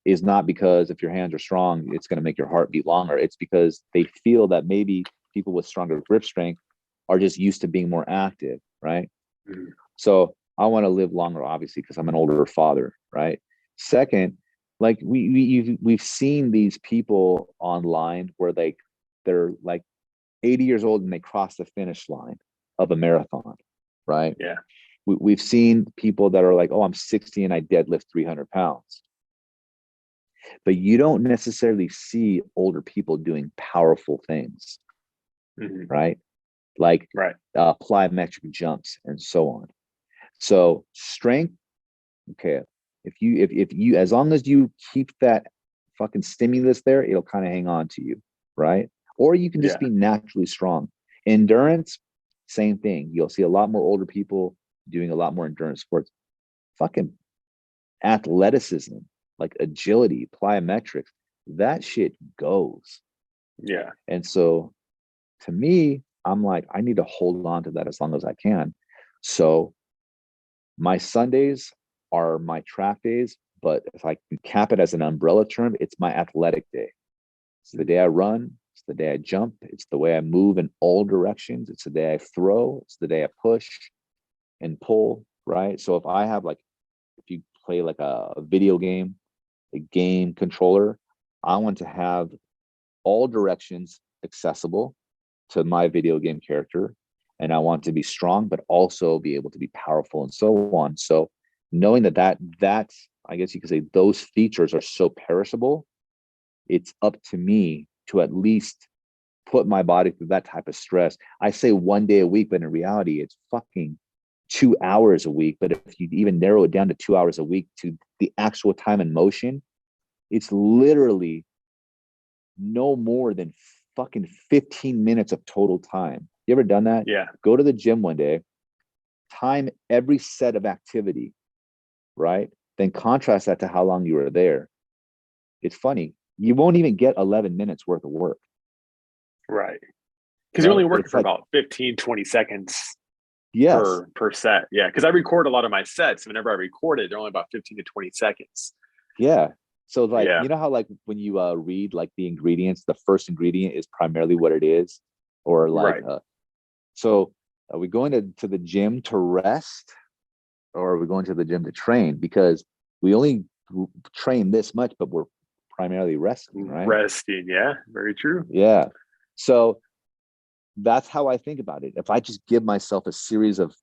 is not because if your hands are strong, it's going to make your heart beat longer. It's because they feel that maybe people with stronger grip strength are just used to being more active, right? Mm-hmm. So I want to live longer, obviously, because I'm an older father, right? Second, like we've seen these people online where they're like 80 years old and they cross the finish line of a marathon, right? Yeah. We've seen people that are like, oh, I'm 60 and I deadlift 300 pounds. But you don't necessarily see older people doing powerful things, Mm-hmm. right? Like Right. plyometric jumps and so on. So strength, okay. If you as long as you keep that fucking stimulus there, it'll kind of hang on to you, right? Or you can just Yeah. be naturally strong. Endurance, same thing. You'll see a lot more older people doing a lot more endurance sports. Fucking athleticism, like agility, plyometrics, that shit goes. Yeah. And so to me, I'm like, I need to hold on to that as long as I can. So my Sundays are my track days, but if I can cap it as an umbrella term, it's my athletic day. It's the day I run, it's the day I jump, it's the way I move in all directions, it's the day I throw, it's the day I push and pull, right? So if I have like, if you play like a video game, a game controller, I want to have all directions accessible to my video game character. And I want to be strong, but also be able to be powerful and so on. So knowing that I guess you could say those features are so perishable, it's up to me to at least put my body through that type of stress. I say 1 day a week, but in reality, it's fucking 2 hours a week. But if you even narrow it down to 2 hours a week to the actual time and motion, it's literally no more than fucking 15 minutes of total time. You ever done that? Yeah. Go to the gym one day, time every set of activity, right? Then contrast that to how long you were there. It's funny. You won't even get 11 minutes worth of work. Right. Because you're only working It's for like, about 15, 20 seconds yes, per set. Yeah. Because I record a lot of my sets. Whenever I record it, they're only about 15 to 20 seconds. yeah. So like, Yeah. you know how like when you read like the ingredients, the first ingredient is primarily what it is, or like, Right. so are we going to the gym to rest, or are we going to the gym to train? Because we only train this much, but we're primarily resting, right? Resting. Yeah. Very true. Yeah. So that's how I think about it. If I just give myself a series of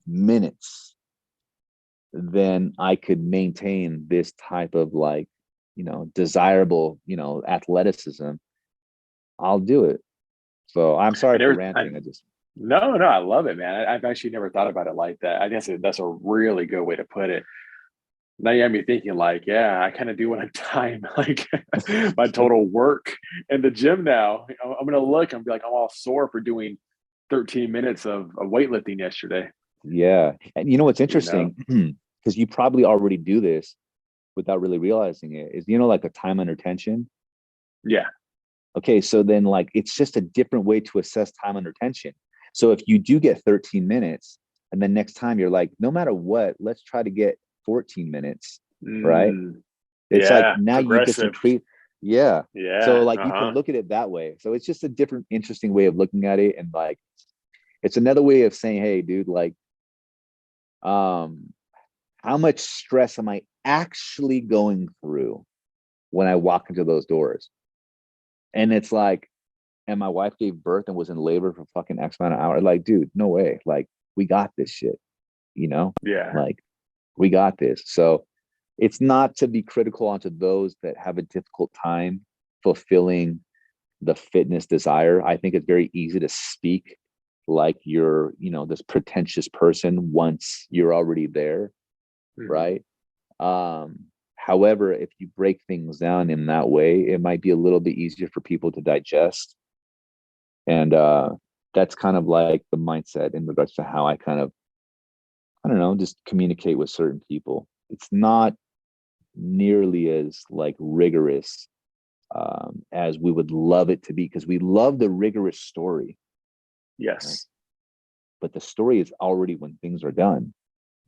minutes, then I could maintain this type of like, desirable, athleticism. I'll do it. So I'm sorry for ranting. No, I love it, man. I've actually never thought about it like that. I guess that's a really good way to put it. Now you have me thinking like, yeah, I kind of do want to time like my total work in the gym now. I'm going to look and be like, I'm all sore for doing 13 minutes of weightlifting yesterday. Yeah. And you know what's interesting? Because you probably already do this without really realizing it, is, like a time under tension. Yeah. Okay. So then like, it's just a different way to assess time under tension. So if you do get 13 minutes and then next time you're like, no matter what, let's try to get 14 minutes. Right. It's like now you just increase. Yeah. Yeah. So like you can look at it that way. So it's just a different, interesting way of looking at it. And like, it's another way of saying, hey, dude, like, how how much stress am I actually going through when I walk into those doors? And it's like, and my wife gave birth and was in labor for fucking X amount of hours. Like, dude, no way. Like, we got this shit, you know? Yeah. Like, we got this. So it's not to be critical onto those that have a difficult time fulfilling the fitness desire. I think it's very easy to speak like you're, you know, this pretentious person once you're already there, right? However, if you break things down in that way, it might be a little bit easier for people to digest. And that's kind of like the mindset in regards to how I kind of, I don't know, just communicate with certain people. It's not nearly as like rigorous as we would love it to be, because we love the rigorous story. Yes. Right? But the story is already when things are done,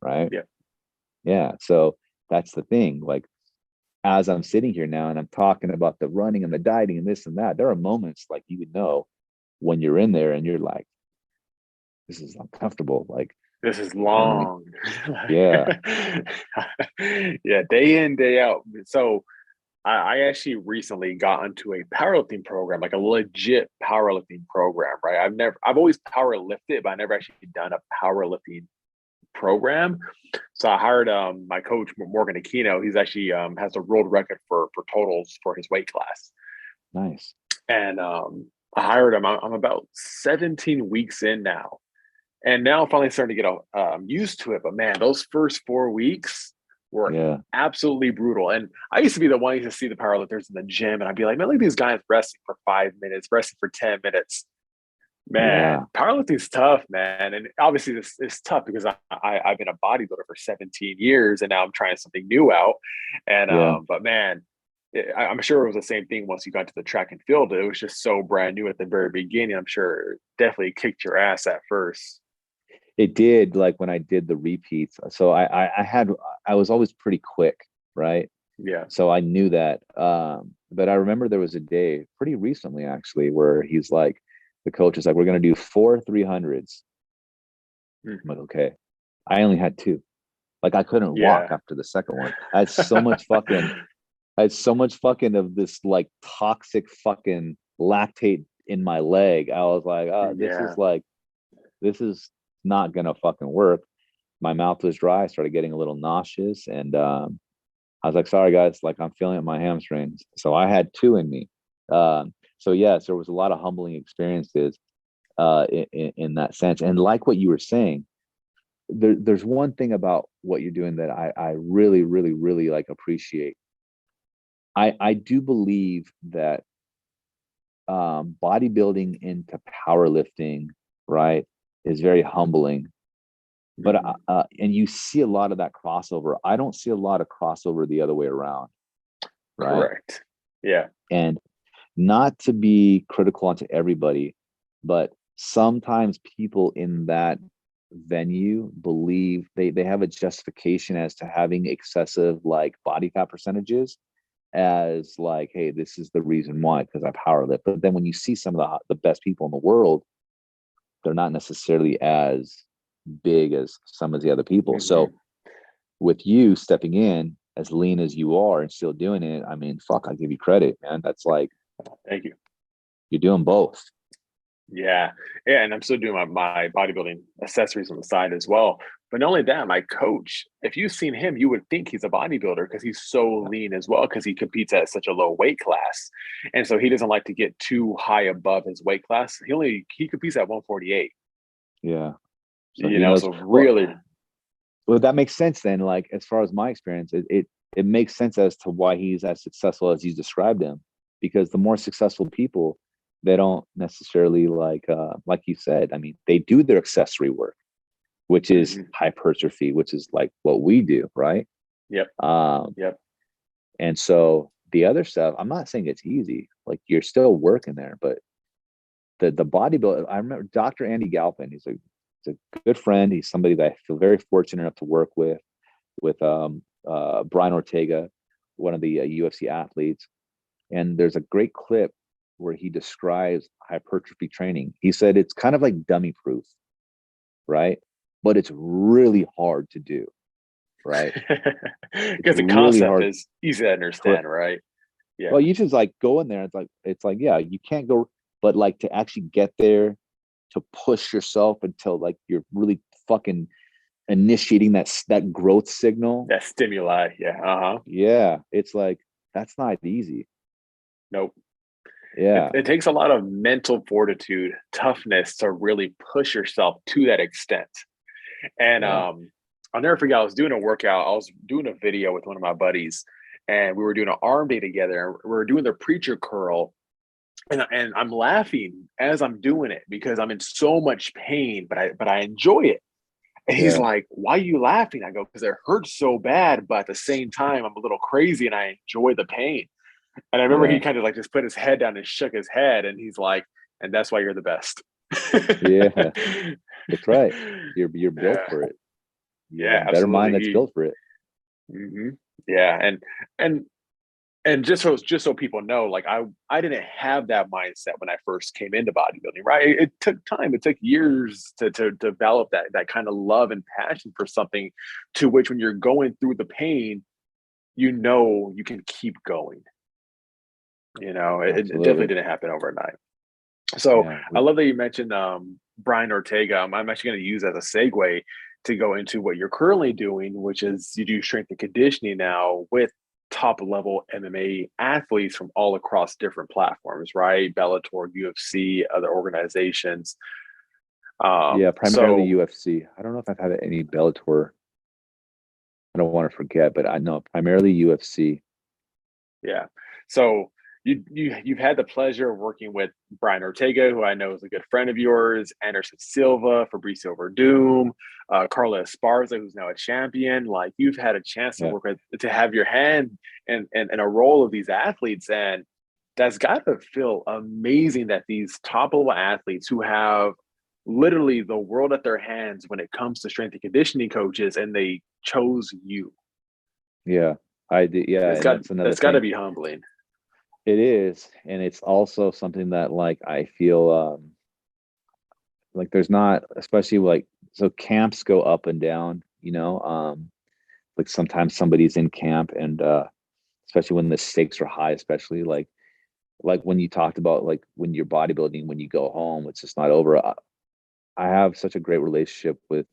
right? Yeah. Yeah. So that's the thing. Like, as I'm sitting here now and I'm talking about the running and the dieting and this and that, there are moments, like, you know, when you're in there and you're like, this is uncomfortable. Like, this is you know what I mean? long. Yeah. Yeah, day in, day out. So I actually recently got into a powerlifting program, like a legit powerlifting program, right? I've always power lifted, but I never actually done a powerlifting program. So I hired my coach, Morgan Aquino. He's actually has a world record for totals for his weight class. Nice. And I hired him. I'm about 17 weeks in now. And now I'm finally starting to get used to it. But man, those first 4 weeks were absolutely brutal. And I used to be the one who used to see the powerlifters in the gym, and I'd be like, man, look at these guys resting for 5 minutes, resting for 10 minutes. Man, powerlifting's tough, man. And obviously this is tough because I've been a bodybuilder for 17 years, and now I'm trying something new out. And but man, I'm sure it was the same thing once you got to the track and field. It was just so brand new at the very beginning. I'm sure it definitely kicked your ass at first. It did, like when I did the repeats. So I was always pretty quick, right? Yeah. So I knew that. But I remember there was a day pretty recently, actually, where he's like, the coach is like, we're going to do 4 300s. I'm like, okay. I only had 2. Like, I couldn't walk after the second one. I had so much fucking of this like toxic fucking lactate in my leg. I was like, oh, this is not gonna fucking work. My mouth was dry. I started getting a little nauseous, and I was like, sorry guys, like, I'm feeling it in my hamstrings. So I had 2 in me. So yes, there was a lot of humbling experiences in that sense. And like what you were saying, there's one thing about what you're doing that I really, really, really like appreciate. I do believe that bodybuilding into powerlifting, right, is very humbling. But and you see a lot of that crossover. I don't see a lot of crossover the other way around, right? Correct. Yeah. And not to be critical onto everybody, but sometimes people in that venue believe they have a justification as to having excessive like body fat percentages as like, hey, this is the reason why, because I power lift. But then when you see some of the best people in the world, they're not necessarily as big as some of the other people. So with you stepping in as lean as you are and still doing it, I mean, fuck, I give you credit, man. That's like, thank you. You're doing both. Yeah. And I'm still doing my bodybuilding accessories on the side as well. But not only that, my coach, if you've seen him, you would think he's a bodybuilder because he's so lean as well, because he competes at such a low weight class. And so he doesn't like to get too high above his weight class. He competes at 148. Yeah. So you know, so really. Well, that makes sense then. Like, as far as my experience, it makes sense as to why he's as successful as you described him. Because the more successful people, they don't necessarily like you said, I mean, they do their accessory work, which is hypertrophy, which is like what we do, right? Yep. Yep. And so the other stuff, I'm not saying it's easy. Like, you're still working there, but the bodybuilder, I remember Dr. Andy Galpin, he's a good friend. He's somebody that I feel very fortunate enough to work with Brian Ortega, one of the UFC athletes. And there's a great clip where he describes hypertrophy training. He said it's kind of like dummy proof, right? But it's really hard to do. right? Because the Really concept hard. is easy to understand, right? Yeah. Well, you just like go in there. It's like, yeah, you can't go, but like to actually get there, to push yourself until like you're really fucking initiating that growth signal. That stimuli. Yeah. Uh-huh. Yeah, it's like that's not easy. Nope. Yeah, It takes a lot of mental fortitude, toughness to really push yourself to that extent. And yeah, I'll never forget, I was doing a workout. I was doing a video with one of my buddies, and we were doing an arm day together. We were doing the preacher curl, and I'm laughing as I'm doing it because I'm in so much pain, but I enjoy it. And he's yeah, like, "Why are you laughing?" I go, "Because it hurts so bad, but at the same time, I'm a little crazy and I enjoy the pain." And I remember he yeah, kind of like just put his head down and shook his head, and he's like, "And that's why you're the best." yeah. That's right. You're built Yeah, for it. You have a yeah, better mind absolutely. that's built for it. Yeah, and and just so people know, like I didn't have that mindset when I first came into bodybuilding, right? It took time. It took years to develop that kind of love and passion for something, to which when you're going through the pain, you can keep going. It definitely Absolutely. didn't happen overnight. So Yeah. I love that you mentioned Brian Ortega. I'm actually going to use as a segue to go into what you're currently doing, which is you do strength and conditioning now with top level MMA athletes from all across different platforms, right? Bellator, UFC, other organizations. Yeah, primarily So UFC. I don't know if I've had any Bellator. I don't want to forget, but I know primarily UFC. yeah. So you've had the pleasure of working with Brian Ortega, who I know is a good friend of yours, Anderson Silva, Fabricio Verdum, Carla Esparza, who's now a champion. Like you've had a chance to Yeah. work with, to have your hand in a role of these athletes, and that's got to feel amazing that these top level athletes who have literally the world at their hands when it comes to strength and conditioning coaches, and they chose you. Yeah. I did. Yeah. It's And got that's another that's got to thing. be humbling. It is. And it's also something that like I feel like there's not, especially like, so camps go up and down, like sometimes somebody's in camp and especially when the stakes are high, especially like when you talked about like when you're bodybuilding, when you go home, it's just not over. I have such a great relationship with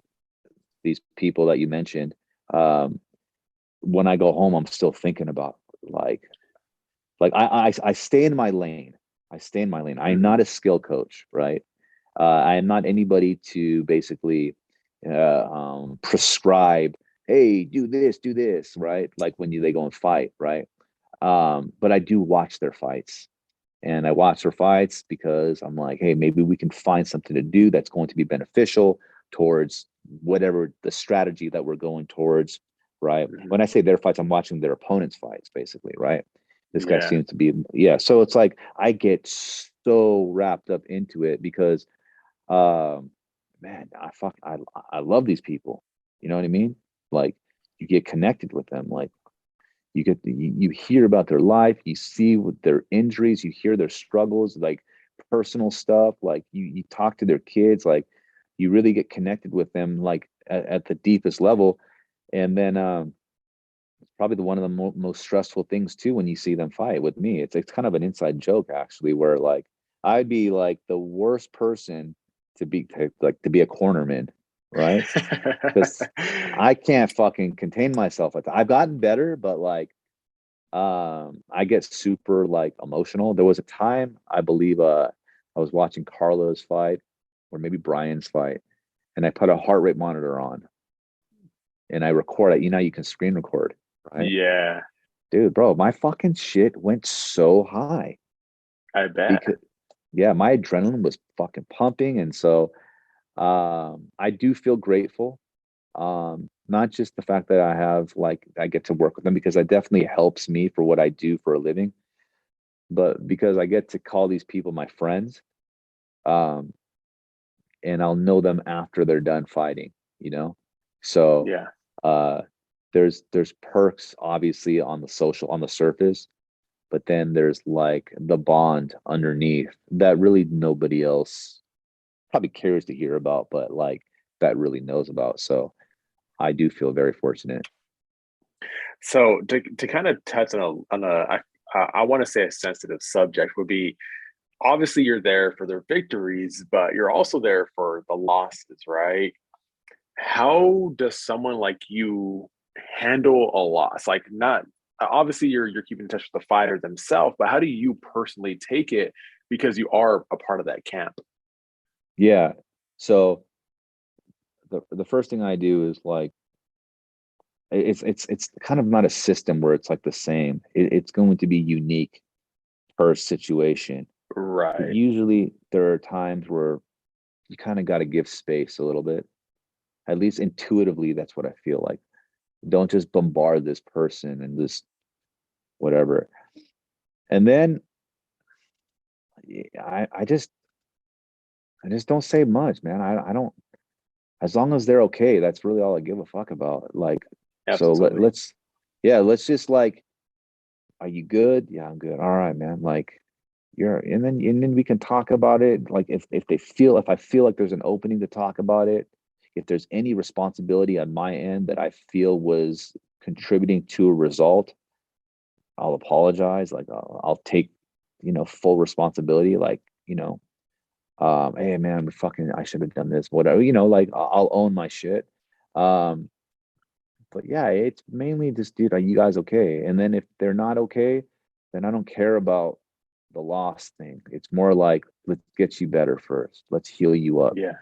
these people that you mentioned. Um, when I go home, I'm still thinking about like I stay in my lane. I stay in my lane. I'm Mhm. not a skill coach, right? I am not anybody to basically prescribe, hey, do this, right? Like when they go and fight, right? But I do watch their fights. And I watch their fights because I'm like, hey, maybe we can find something to do that's going to be beneficial towards whatever the strategy that we're going towards, right? Mhm. When I say their fights, I'm watching their opponents' fights, basically, right? This guy Yeah. seems to be, yeah. So it's like I get so wrapped up into it because, um, man, I love these people. You know what I mean? Like you get connected with them, like you hear about their life, you see with their injuries, you hear their struggles, like personal stuff, like you talk to their kids, like you really get connected with them like at the deepest level. And then it's probably one of the most stressful things too when you see them fight with me. It's kind of an inside joke actually, where like I'd be like the worst person to be a cornerman, right? Because I can't fucking contain myself. I've gotten better, but like I get super like emotional. There was a time I believe I was watching Carla's fight or maybe Brian's fight, and I put a heart rate monitor on and I record it. You know, you can screen record, right? Yeah, Dude, bro, my fucking shit went so high I bet. because yeah, my adrenaline was fucking pumping. And so I do feel grateful. Not just the fact that I get to work with them because that definitely helps me for what I do for a living, but because I get to call these people my friends, um, and I'll know them after they're done fighting, you know? So Yeah. uh there's perks obviously on the surface, but then there's like the bond underneath that really nobody else probably cares to hear about, but like that really knows about. So I do feel very fortunate. So to kind of touch I want to say a sensitive subject would be obviously you're there for their victories, but you're also there for the losses, right? How does someone like you handle a loss? Like not obviously you're keeping in touch with the fighter themselves, but how do you personally take it because you are a part of that camp? Yeah. So the first thing I do is like it's kind of not a system where it's like the same. It's going to be unique per situation. But Right. usually there are times where you kind of got to give space a little bit. At least intuitively, that's what I feel like. Don't just bombard this person and just whatever. And then I just don't say much, man. I don't, as long as they're okay, that's really all I give a fuck about. Like, so Absolutely. let's just like, are you good? Yeah, I'm good. All right, man. Like, and then we can talk about it. Like, if I feel like there's an opening to talk about it, if there's any responsibility on my end that I feel was contributing to a result, I'll apologize. Like, I'll take, full responsibility. Like, hey man, I should have done this, whatever, like I'll own my shit. Um, but yeah, it's mainly just, dude, are you guys okay? And then if they're not okay, then I don't care about the loss thing. It's more like, let's get you better first. Let's heal you up. Yeah.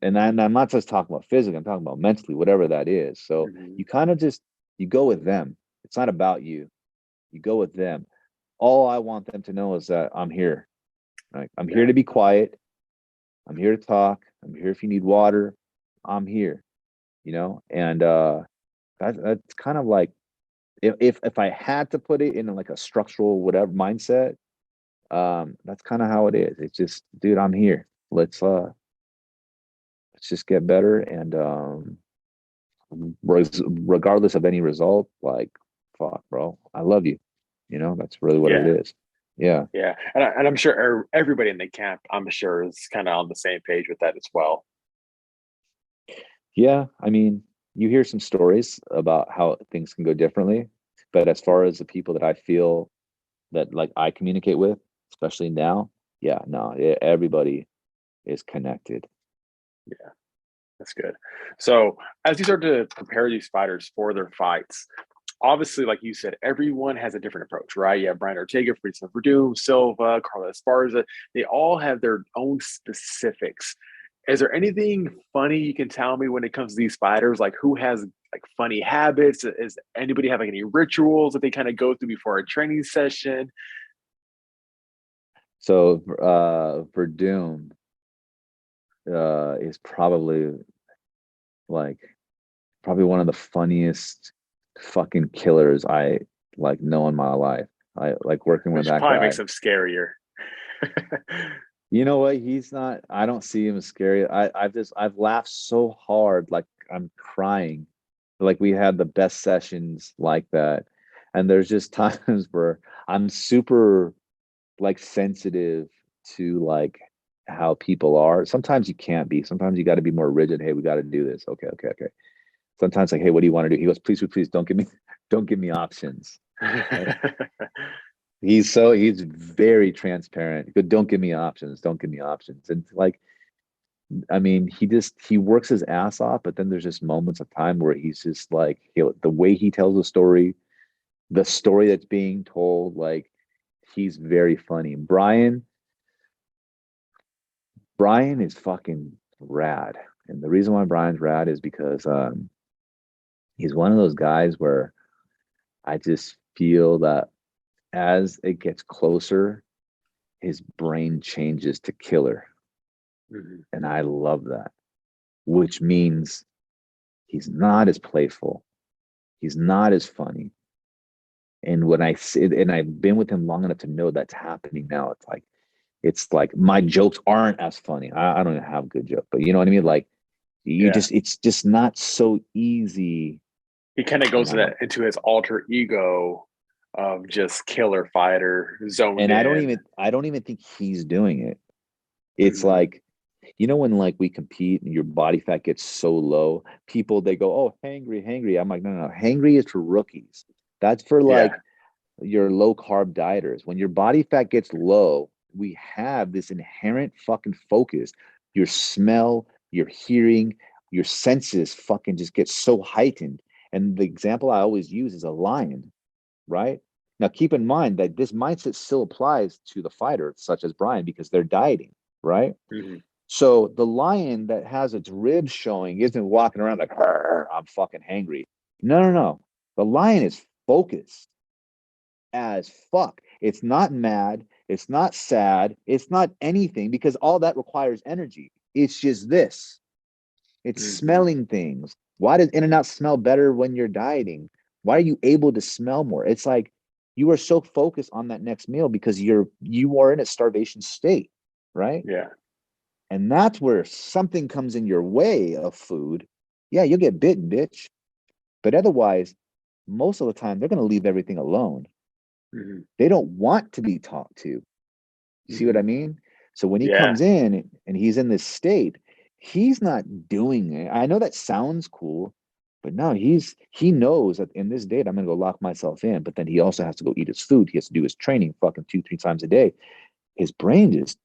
And I'm not just talking about physically, I'm talking about mentally, whatever that is. So Hmm. you kind of just, you go with them. It's not about you. You go with them. All I want them to know is that I'm here. Like, I'm here Yeah. to be quiet. I'm here to talk. I'm here if you need water. I'm here, and that's kind of like, if I had to put it in like a structural whatever mindset, that's kind of how it is. It's just, dude, I'm here. Let's just get better, and regardless of any result, like, fuck, bro, I love you. That's really what it Yeah. is. Yeah. Yeah. And I'm sure everybody in the camp, I'm sure, is kind of on the same page with that as well. Yeah, I mean, you hear some stories about how things can go differently, but as far Mhm. as the people that I feel that like I communicate with, especially now, yeah, no, everybody is connected. Yeah. That's good. So as you start to prepare these fighters for their fights, obviously, like you said, everyone has a different approach, right? You have Brian Ortega, Friedson Verdum, Silva, Carla Esparza. They all have their own specifics. Is there anything funny you can tell me when it comes to these fighters? Like who has like funny habits? Is anybody having any rituals that they kind of go through before a training session? So Verdum is like probably one of the funniest fucking killers I like know in my life. I like working with Which that probably makes guy. them scarier. You know what? He's not. I don't see him as scary. I've laughed so hard, like I'm crying. Like we had the best sessions like that, and there's just times where I'm super like sensitive to like how people are. Sometimes you can't be. Sometimes you got to be more rigid. Hey, we got to do this. Okay, okay, okay. Sometimes like, hey, what do you want to do? He goes, please, please, don't give me, don't give me options. Right? He's very transparent. But don't give me options. Don't give me options. And like, I mean, he works his ass off, but then there's just moments of time where he's just like, the way he tells the story that's being told, like he's very funny. Brian is fucking rad. And the reason why Brian's rad is because he's one of those guys where I just feel that as it gets closer, his brain changes to killer. Mhm. And I love that, which means he's not as playful. He's not as funny. And when I see it, and I've been with him long enough to know that's happening now, it's like my jokes aren't as funny. I don't even have good jokes, but you know what I mean? Like Yeah. it's just not so easy. He kind of And goes I'm into his alter ego of just killer fighter zoned and in. I don't even think he's doing it. It's Mhm. like You know, when like we compete and your body fat gets so low, people they go, "Oh, hangry, hangry." I'm like, no, no, no. Hangry is for rookies. That's for Yeah. like your low carb dieters. When your body fat gets low, we have this inherent fucking focus. Your smell, your hearing, your senses fucking just get so heightened. And the example I always use is a lion, right? Now, keep in mind that this mindset still applies to the fighter, such as Brian, because they're dieting, right? Hmm. So the lion that has its ribs showing isn't walking around like, I'm fucking hangry. No, no, no. The lion is focused as fuck. It's not mad. It's not sad. It's not anything because all that requires energy. It's just this. It's Hmm. smelling things. Why does In-N-Out smell better when you're dieting? Why are you able to smell more? It's like you are so focused on that next meal because you are in a starvation state, right? Yeah. And that's where something comes in your way of food. Yeah, you'll get bitten, bitch. But otherwise, most of the time, they're going to leave everything alone. Hmm. They don't want to be talked to. You see what Hmm. I mean? So when he Yeah. comes in and he's in this state, he's not doing it. I know that sounds cool, but no, he knows that in this date I'm gonna go lock myself in. But then he also has to go eat his food. He has to do his training fucking 2, 3 times a day. His brain just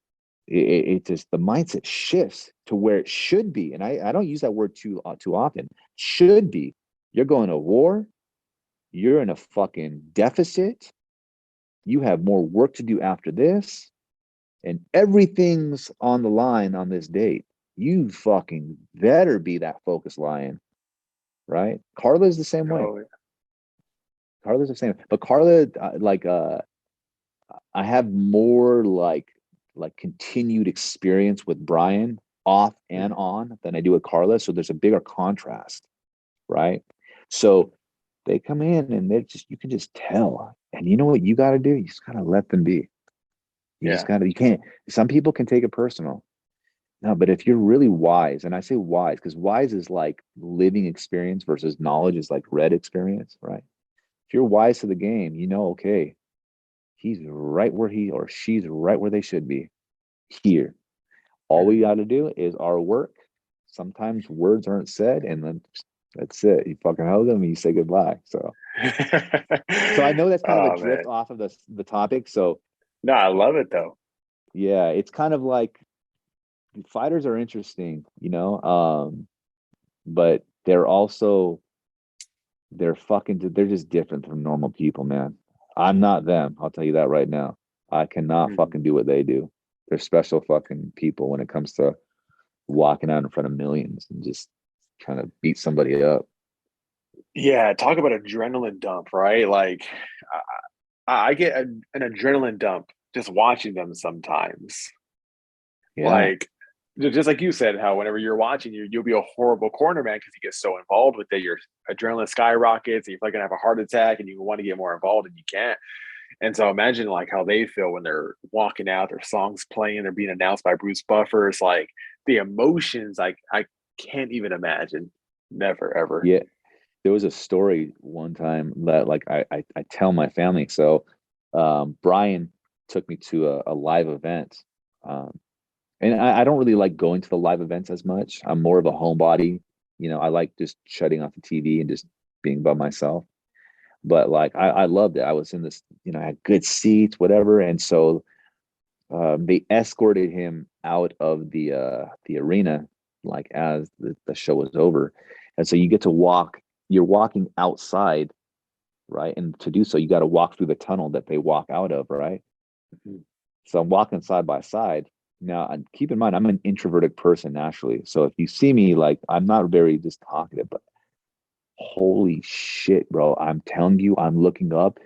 it just the mindset shifts to where it should be. And I don't use that word too often. Should be. You're going to war. You're in a fucking deficit. You have more work to do after this, and everything's on the line on this date. You fucking better be that focused lion, right? Carla's the same way. Oh, Carla's the same, but Carla, I have more like continued experience with Brian off and mhm. on than I do with Carla. So there's a bigger contrast, right? So they come in and they're just you can just tell. And you know what you got to do? You just gotta let them be. You just Yeah. gotta. You can't. Some people can take it personal. No, but if you're really wise, and I say wise because wise is like living experience versus knowledge is like read experience, right? If you're wise to the game, you know, okay, he's right where he or she's right where they should be here. All we Mhm. got to do is our work. Sometimes words aren't said, and then that's it. You fucking hug them and you say goodbye. So I know that's kind of a Oh drift man. off of the topic. So No, I love it though. yeah, it's kind of like fighters are interesting, but they're just different from normal people, man. I'm not them. I'll tell you that right now. I cannot Mhm. fucking do what they do. They're special fucking people when it comes to walking out in front of millions and just trying to beat somebody up. Yeah, talk about adrenaline dump, right? Like, I get an adrenaline dump just watching them sometimes. Yeah. Like, just like you said, how whenever you're watching, you'll be a horrible cornerman because you get so involved with it. Your adrenaline skyrockets, and you're probably gonna have a heart attack, and you want to get more involved, and you can't. And so imagine like how they feel when they're walking out, their songs playing, they're being announced by Bruce Buffer. It's like the emotions, like I can't even imagine. Never ever. Yeah. There was a story one time that like I tell my family. So Brian took me to a live event. Um, and I don't really like going to the live events as much. I'm more of a homebody. I like just shutting off the TV and just being by myself. But like I loved it. I was in this, I had good seats, whatever. And so they escorted him out of the arena like as the show was over. And so you get to you're walking outside, right? And to do so, you got to walk through the tunnel that they walk out of, right? Mhm. So I'm walking side by side. Now, and keep in mind, I'm an introverted person naturally. So if you see me, like, I'm not very just talkative, but holy shit, bro. I'm telling you, I'm looking up.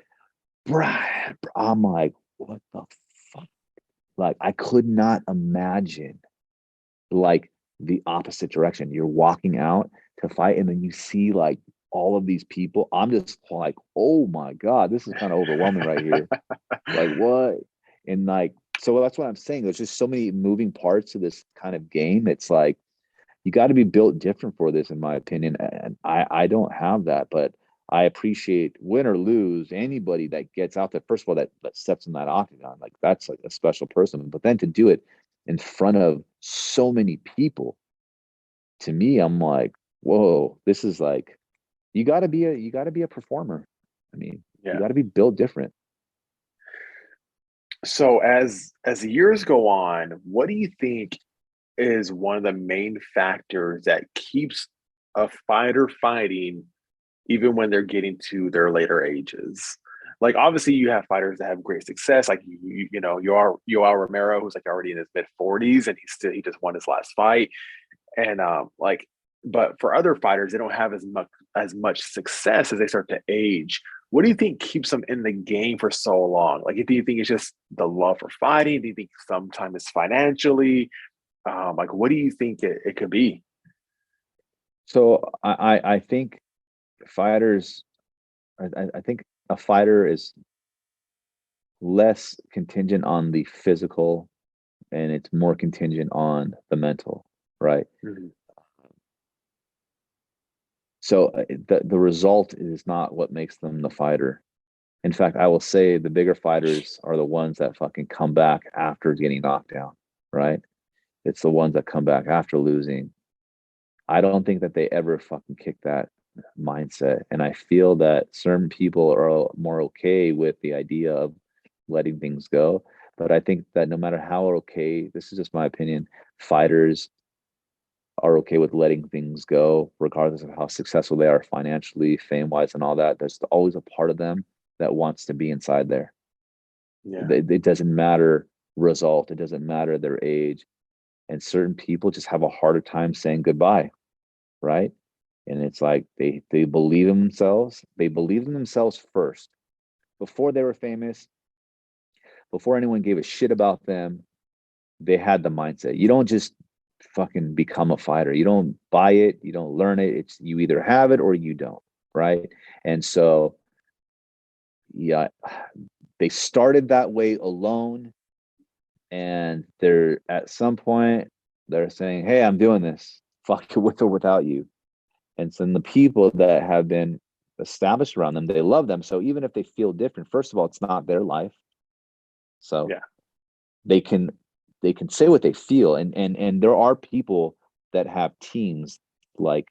Brad, I'm like, what the fuck? Like, I could not imagine like the opposite direction. You're walking out to fight, and then you see like all of these people. I'm just like, oh my God, this is kind of overwhelming right here. Like, what? And like, so that's what I'm saying. There's just so many moving parts to this kind of game. It's like you got to be built different for this, in my opinion. And I don't have that, but I appreciate win or lose anybody that gets out there. First of all, that steps in that octagon, like that's like a special person. But then to do it in front of so many people, to me, I'm like, whoa, this is like, you gotta be a performer. I mean, you Yeah. gotta be built different. So as the years go on, what do you think is one of the main factors that keeps a fighter fighting even when they're getting to their later ages? Like obviously you have fighters that have great success, like Yoel Romero, who's like already in his mid 40s, and he just won his last fight. And like, but for other fighters, they don't have as much success as they start to age. What do you think keeps them in the game for so long? Like, do you think it's just the love for fighting? Do you think sometimes it's financially? Like, what do you think it could be? So I think fighters, I think a fighter is less contingent on the physical and it's more contingent on the mental, right? Mhm. So the result is not what makes them the fighter. In fact, I will say the bigger fighters are the ones that fucking come back after getting knocked down, right? It's the ones that come back after losing. I don't think that they ever fucking kick that mindset. And I feel that certain people are more okay with the idea of letting things go. But I think that no matter how okay, this is just my opinion, fighters are okay with letting things go, regardless of how successful they are financially, fame wise, and all that. There's always a part of them that wants to be inside there. Yeah. It doesn't matter result, it doesn't matter their age. And certain people just have a harder time saying goodbye, right? And it's like they believe in themselves. They believe in themselves first. Before they were famous, before anyone gave a shit about them, they had the mindset. You don't just fucking become a fighter. You don't buy it, you don't learn it. It's you either have it or you don't, right? And so yeah, they started that way alone, and they're at some point they're saying, "Hey, I'm doing this. Fuck it, with or without you." And so the people that have been established around them, they love them. So even if they feel different, first of all, it's not their life. So Yeah. they can say what they feel. And there are people that have teams like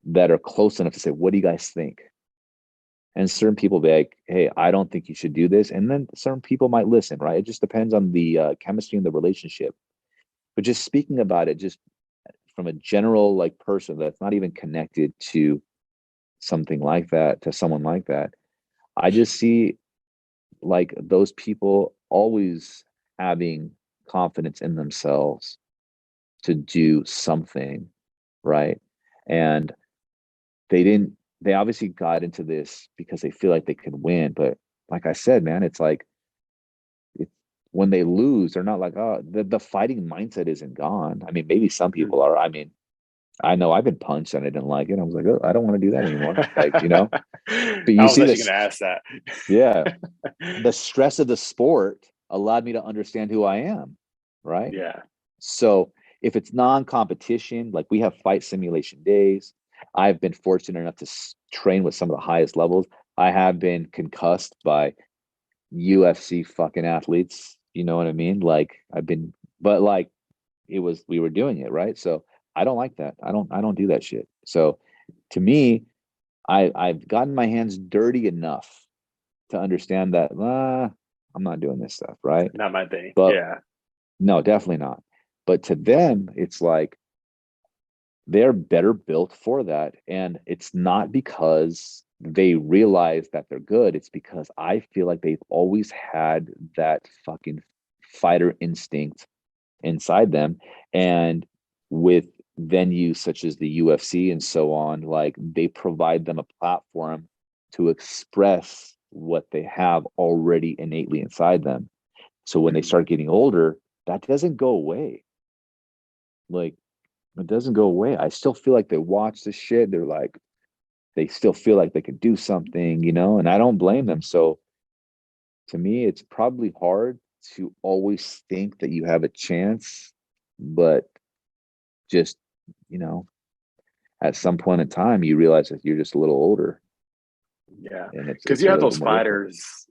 that are close enough to say, what do you guys think? And certain people be like, hey, I don't think you should do this. And then certain people might listen, right? It just depends on the chemistry and the relationship. But just speaking about it, just from a general like person that's not even connected to something like that, to someone like that, I just see like those people always having confidence in themselves to do something, right? And they obviously got into this because they feel like they can win. But like I said, man, it's like, it's when they lose, they're not like, oh, the fighting mindset isn't gone. I mean, maybe some Mhm. people are. I mean, I know I've been punched and I didn't like it. I was like, oh, I don't want to do that anymore. Like, but I you was see actually this, going to ask that. yeah, the stress of the sport allowed me to understand who I am, right? Yeah. So if it's non-competition, like we have fight simulation days, I've been fortunate enough to train with some of the highest levels. I have been concussed by UFC fucking athletes. You know what I mean? Like I've been, but like we were doing it, right? So I don't like that. I don't do that shit. So to me, I've gotten my hands dirty enough to understand that I'm not doing this stuff, right? Not my thing. But Yeah. no, definitely not. But to them, it's like they're better built for that. And it's not because they realize that they're good. It's because I feel like they've always had that fucking fighter instinct inside them. And with venues such as the UFC and so on, like they provide them a platform to express what they have already innately inside them. So when they Mhm. start getting older, that doesn't go away. Like it doesn't go away. I still feel like they watch this shit. They're like, they still feel like they could do something, and I don't blame them. So to me, it's probably hard to always think that you have a chance, but just, you know, at some point in time, you realize that you're just a little older Yeah. and Because it's you a have little those bit more difficult. fighters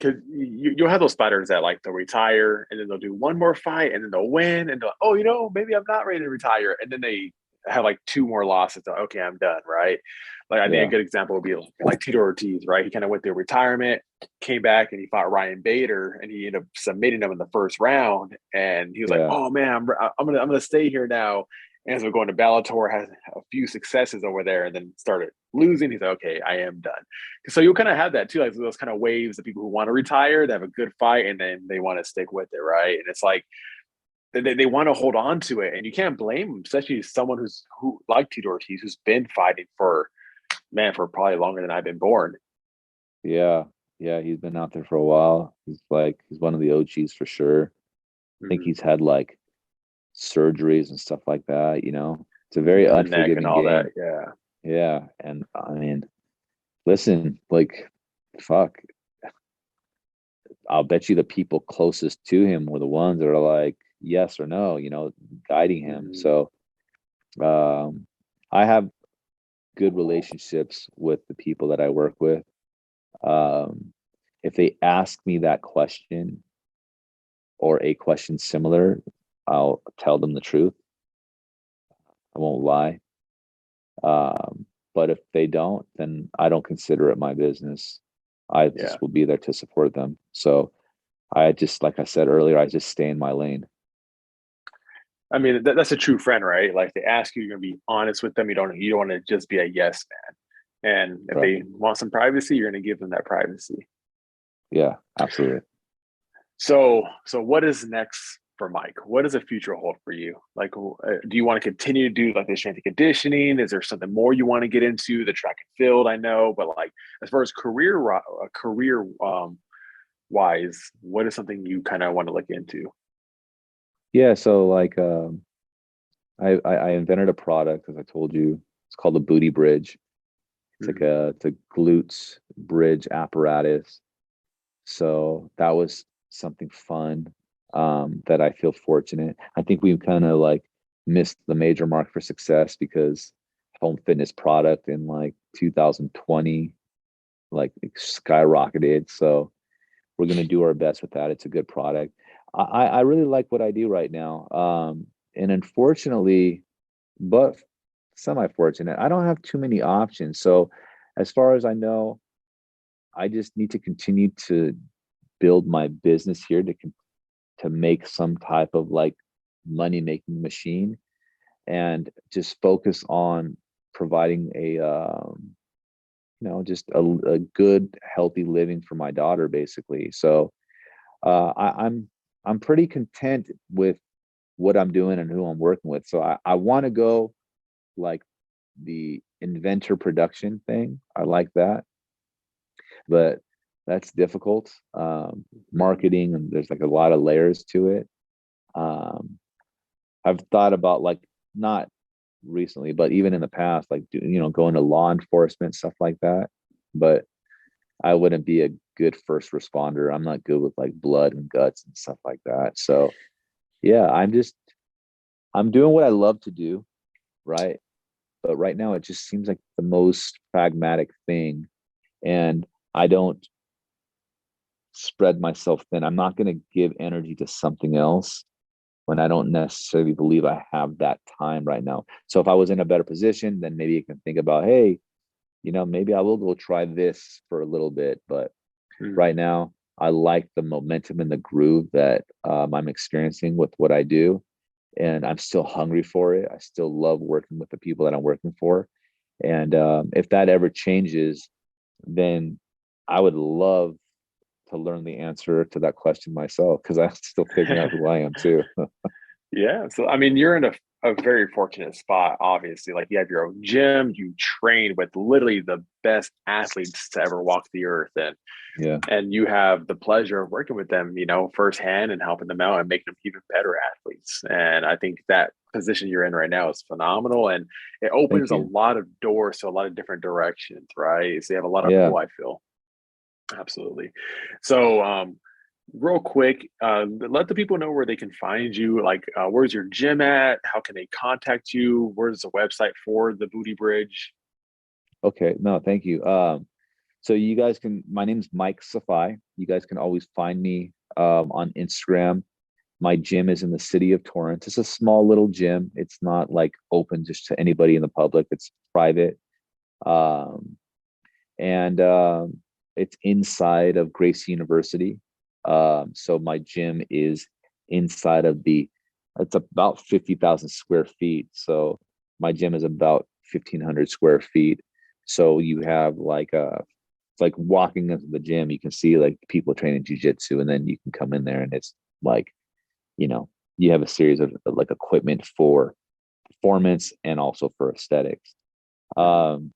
because you'll have those fighters that like they'll retire and then they'll do one more fight and then they'll win and they'll, oh, maybe I'm not ready to retire, and then they have like two more losses. So, okay, I'm done, right? Like I think a good example would be like Tito Ortiz, right? He kind of went through retirement, came back, and he fought Ryan Bader, and he ended up submitting him in the first round. And he was like, "Oh man, I'm gonna stay here now." And so going to Bellator, has a few successes over there, and then started losing. He's like, "Okay, I am done." So you'll kind of have that too, like those kind of waves of people who want to retire, they have a good fight, and then they want to stick with it, right? And it's like they want to hold on to it, and you can't blame them, especially someone who like Tito Ortiz, who's been fighting for probably longer than I've been born. Yeah, he's been out there for a while. He's one of the OGs for sure. I think he's had like surgeries and stuff like that. It's a very unforgiving and all game. that. Yeah, and I mean, listen, like, fuck. I'll bet you the people closest to him were the ones that are like yes or no, guiding him. So, I have good relationships with the people that I work with. If they ask me that question or a question similar, I'll tell them the truth. I won't lie. But if they don't, then I don't consider it my business. I just will be there to support them. So I just, like I said earlier, I just stay in my lane. I mean, that's a true friend, right? Like they ask you, you're gonna be honest with them. You don't want to just be a yes man. And if they want some privacy, you're gonna give them that privacy. Yeah, absolutely. So what is next for Mike? What does the future hold for you? Like, do you want to continue to do like the strength and conditioning? Is there something more you want to get into? The track and field, I know, but like as far as career wise, what is something you kind of want to look into? Yeah, so like I invented a product, as I told you. It's called the Booty Bridge. It's like it's a glutes bridge apparatus. So that was something fun, that I feel fortunate. I think we've kind of like missed the major mark for success because home fitness product in like 2020 like skyrocketed. So we're going to do our best with that. It's a good product. I really like what I do right now. And unfortunately, but semi-fortunate, I don't have too many options. So as far as I know, I just need to continue to build my business here to make some type of like money-making machine, and just focus on providing just a good, healthy living for my daughter, basically. So I'm pretty content with what I'm doing and who I'm working with. So I want to go like the inventor production thing. I like that, but that's difficult. Marketing, and there's like a lot of layers to it. I've thought about, like, not recently, but even in the past, like going to law enforcement, stuff like that. But I wouldn't be a good first responder. I'm not good with like blood and guts and stuff like that. So yeah, I'm doing what I love to do, right? But right now it just seems like the most pragmatic thing. And I don't spread myself thin. I'm not going to give energy to something else when I don't necessarily believe I have that time right now. So if I was in a better position, then maybe you can think about, hey, maybe I will go try this for a little bit. But right now, I like the momentum and the groove that I'm experiencing with what I do. And I'm still hungry for it. I still love working with the people that I'm working for. And if that ever changes, then I would love to learn the answer to that question myself, because I'm still figuring out who I am too. Yeah. So, I mean, you're in a very fortunate spot, obviously. Like, you have your own gym, you train with literally the best athletes to ever walk the earth. And you have the pleasure of working with them, firsthand, and helping them out and making them even better athletes. And I think that position you're in right now is phenomenal. And it opens a lot of doors to a lot of different directions, right? So you have a lot of pull, I feel. Absolutely. So, real quick, let the people know where they can find you. Like, where's your gym at? How can they contact you? Where's the website for the Booty Bridge? Okay, no, thank you. So you guys can, my name's Mike Saffaie. You guys can always find me on Instagram. My gym is in the city of Torrance. It's a small little gym. It's not like open just to anybody in the public. It's private. Um, and it's inside of Gracie University. So my gym is inside of it's about 50,000 square feet. So my gym is about 1,500 square feet. So you have it's like walking into the gym, you can see like people training jiu-jitsu, and then you can come in there and it's like, you have a series of like equipment for performance and also for aesthetics. And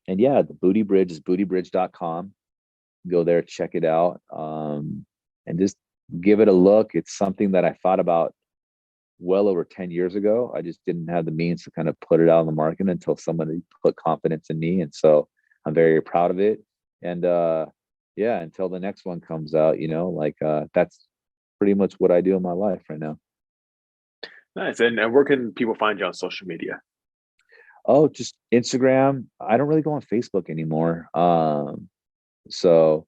yeah, the Booty Bridge is bootybridge.com. Go there, check it out, and just give it a look. It's something that I thought about well over 10 years ago. I just didn't have the means to kind of put it out on the market until somebody put confidence in me. And so I'm very proud of it. And yeah, until the next one comes out, that's pretty much what I do in my life right now. Nice. And where can people find you on social media? Oh, just Instagram. I don't really go on Facebook anymore. So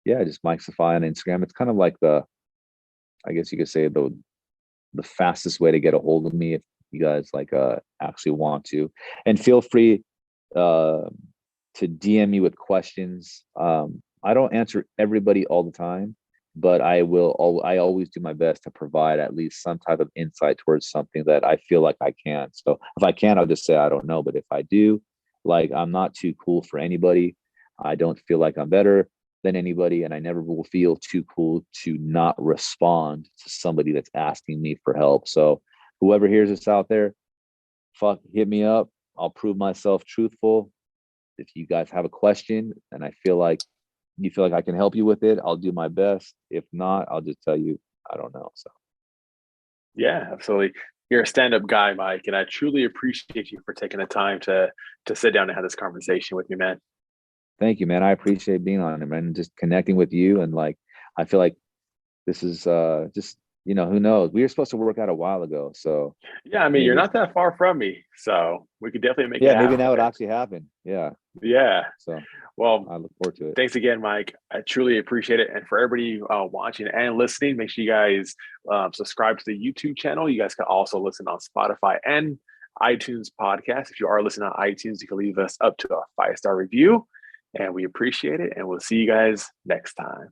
yeah, just Mike Saffaie on Instagram. It's kind of like I guess you could say the fastest way to get a hold of me if you guys actually want to. And feel free to DM me with questions. I don't answer everybody all the time, but I always do my best to provide at least some type of insight towards something that I feel like I can. So if I can, I'll just say I don't know. But if I do, I'm not too cool for anybody. I don't feel like I'm better than anybody, and I never will feel too cool to not respond to somebody that's asking me for help. So whoever hears this out there, hit me up. I'll prove myself truthful. If you guys have a question and you feel like I can help you with it, I'll do my best. If not, I'll just tell you I don't know. So yeah, absolutely. You're a stand-up guy, Mike, and I truly appreciate you for taking the time to sit down and have this conversation with me, man. Thank you, man. I appreciate being on it, man. Just connecting with you, and I feel like this is just who knows? We were supposed to work out a while ago, so yeah, I mean, you're not that far from me, so we could definitely make it happen. Maybe now it actually happened. Yeah. So well, I look forward to it. Thanks again, Mike. I truly appreciate it. And for everybody watching and listening, make sure you guys subscribe to the YouTube channel. You guys can also listen on Spotify and iTunes podcast. If you are listening on iTunes, you can leave us up to a 5-star review, and we appreciate it. And we'll see you guys next time.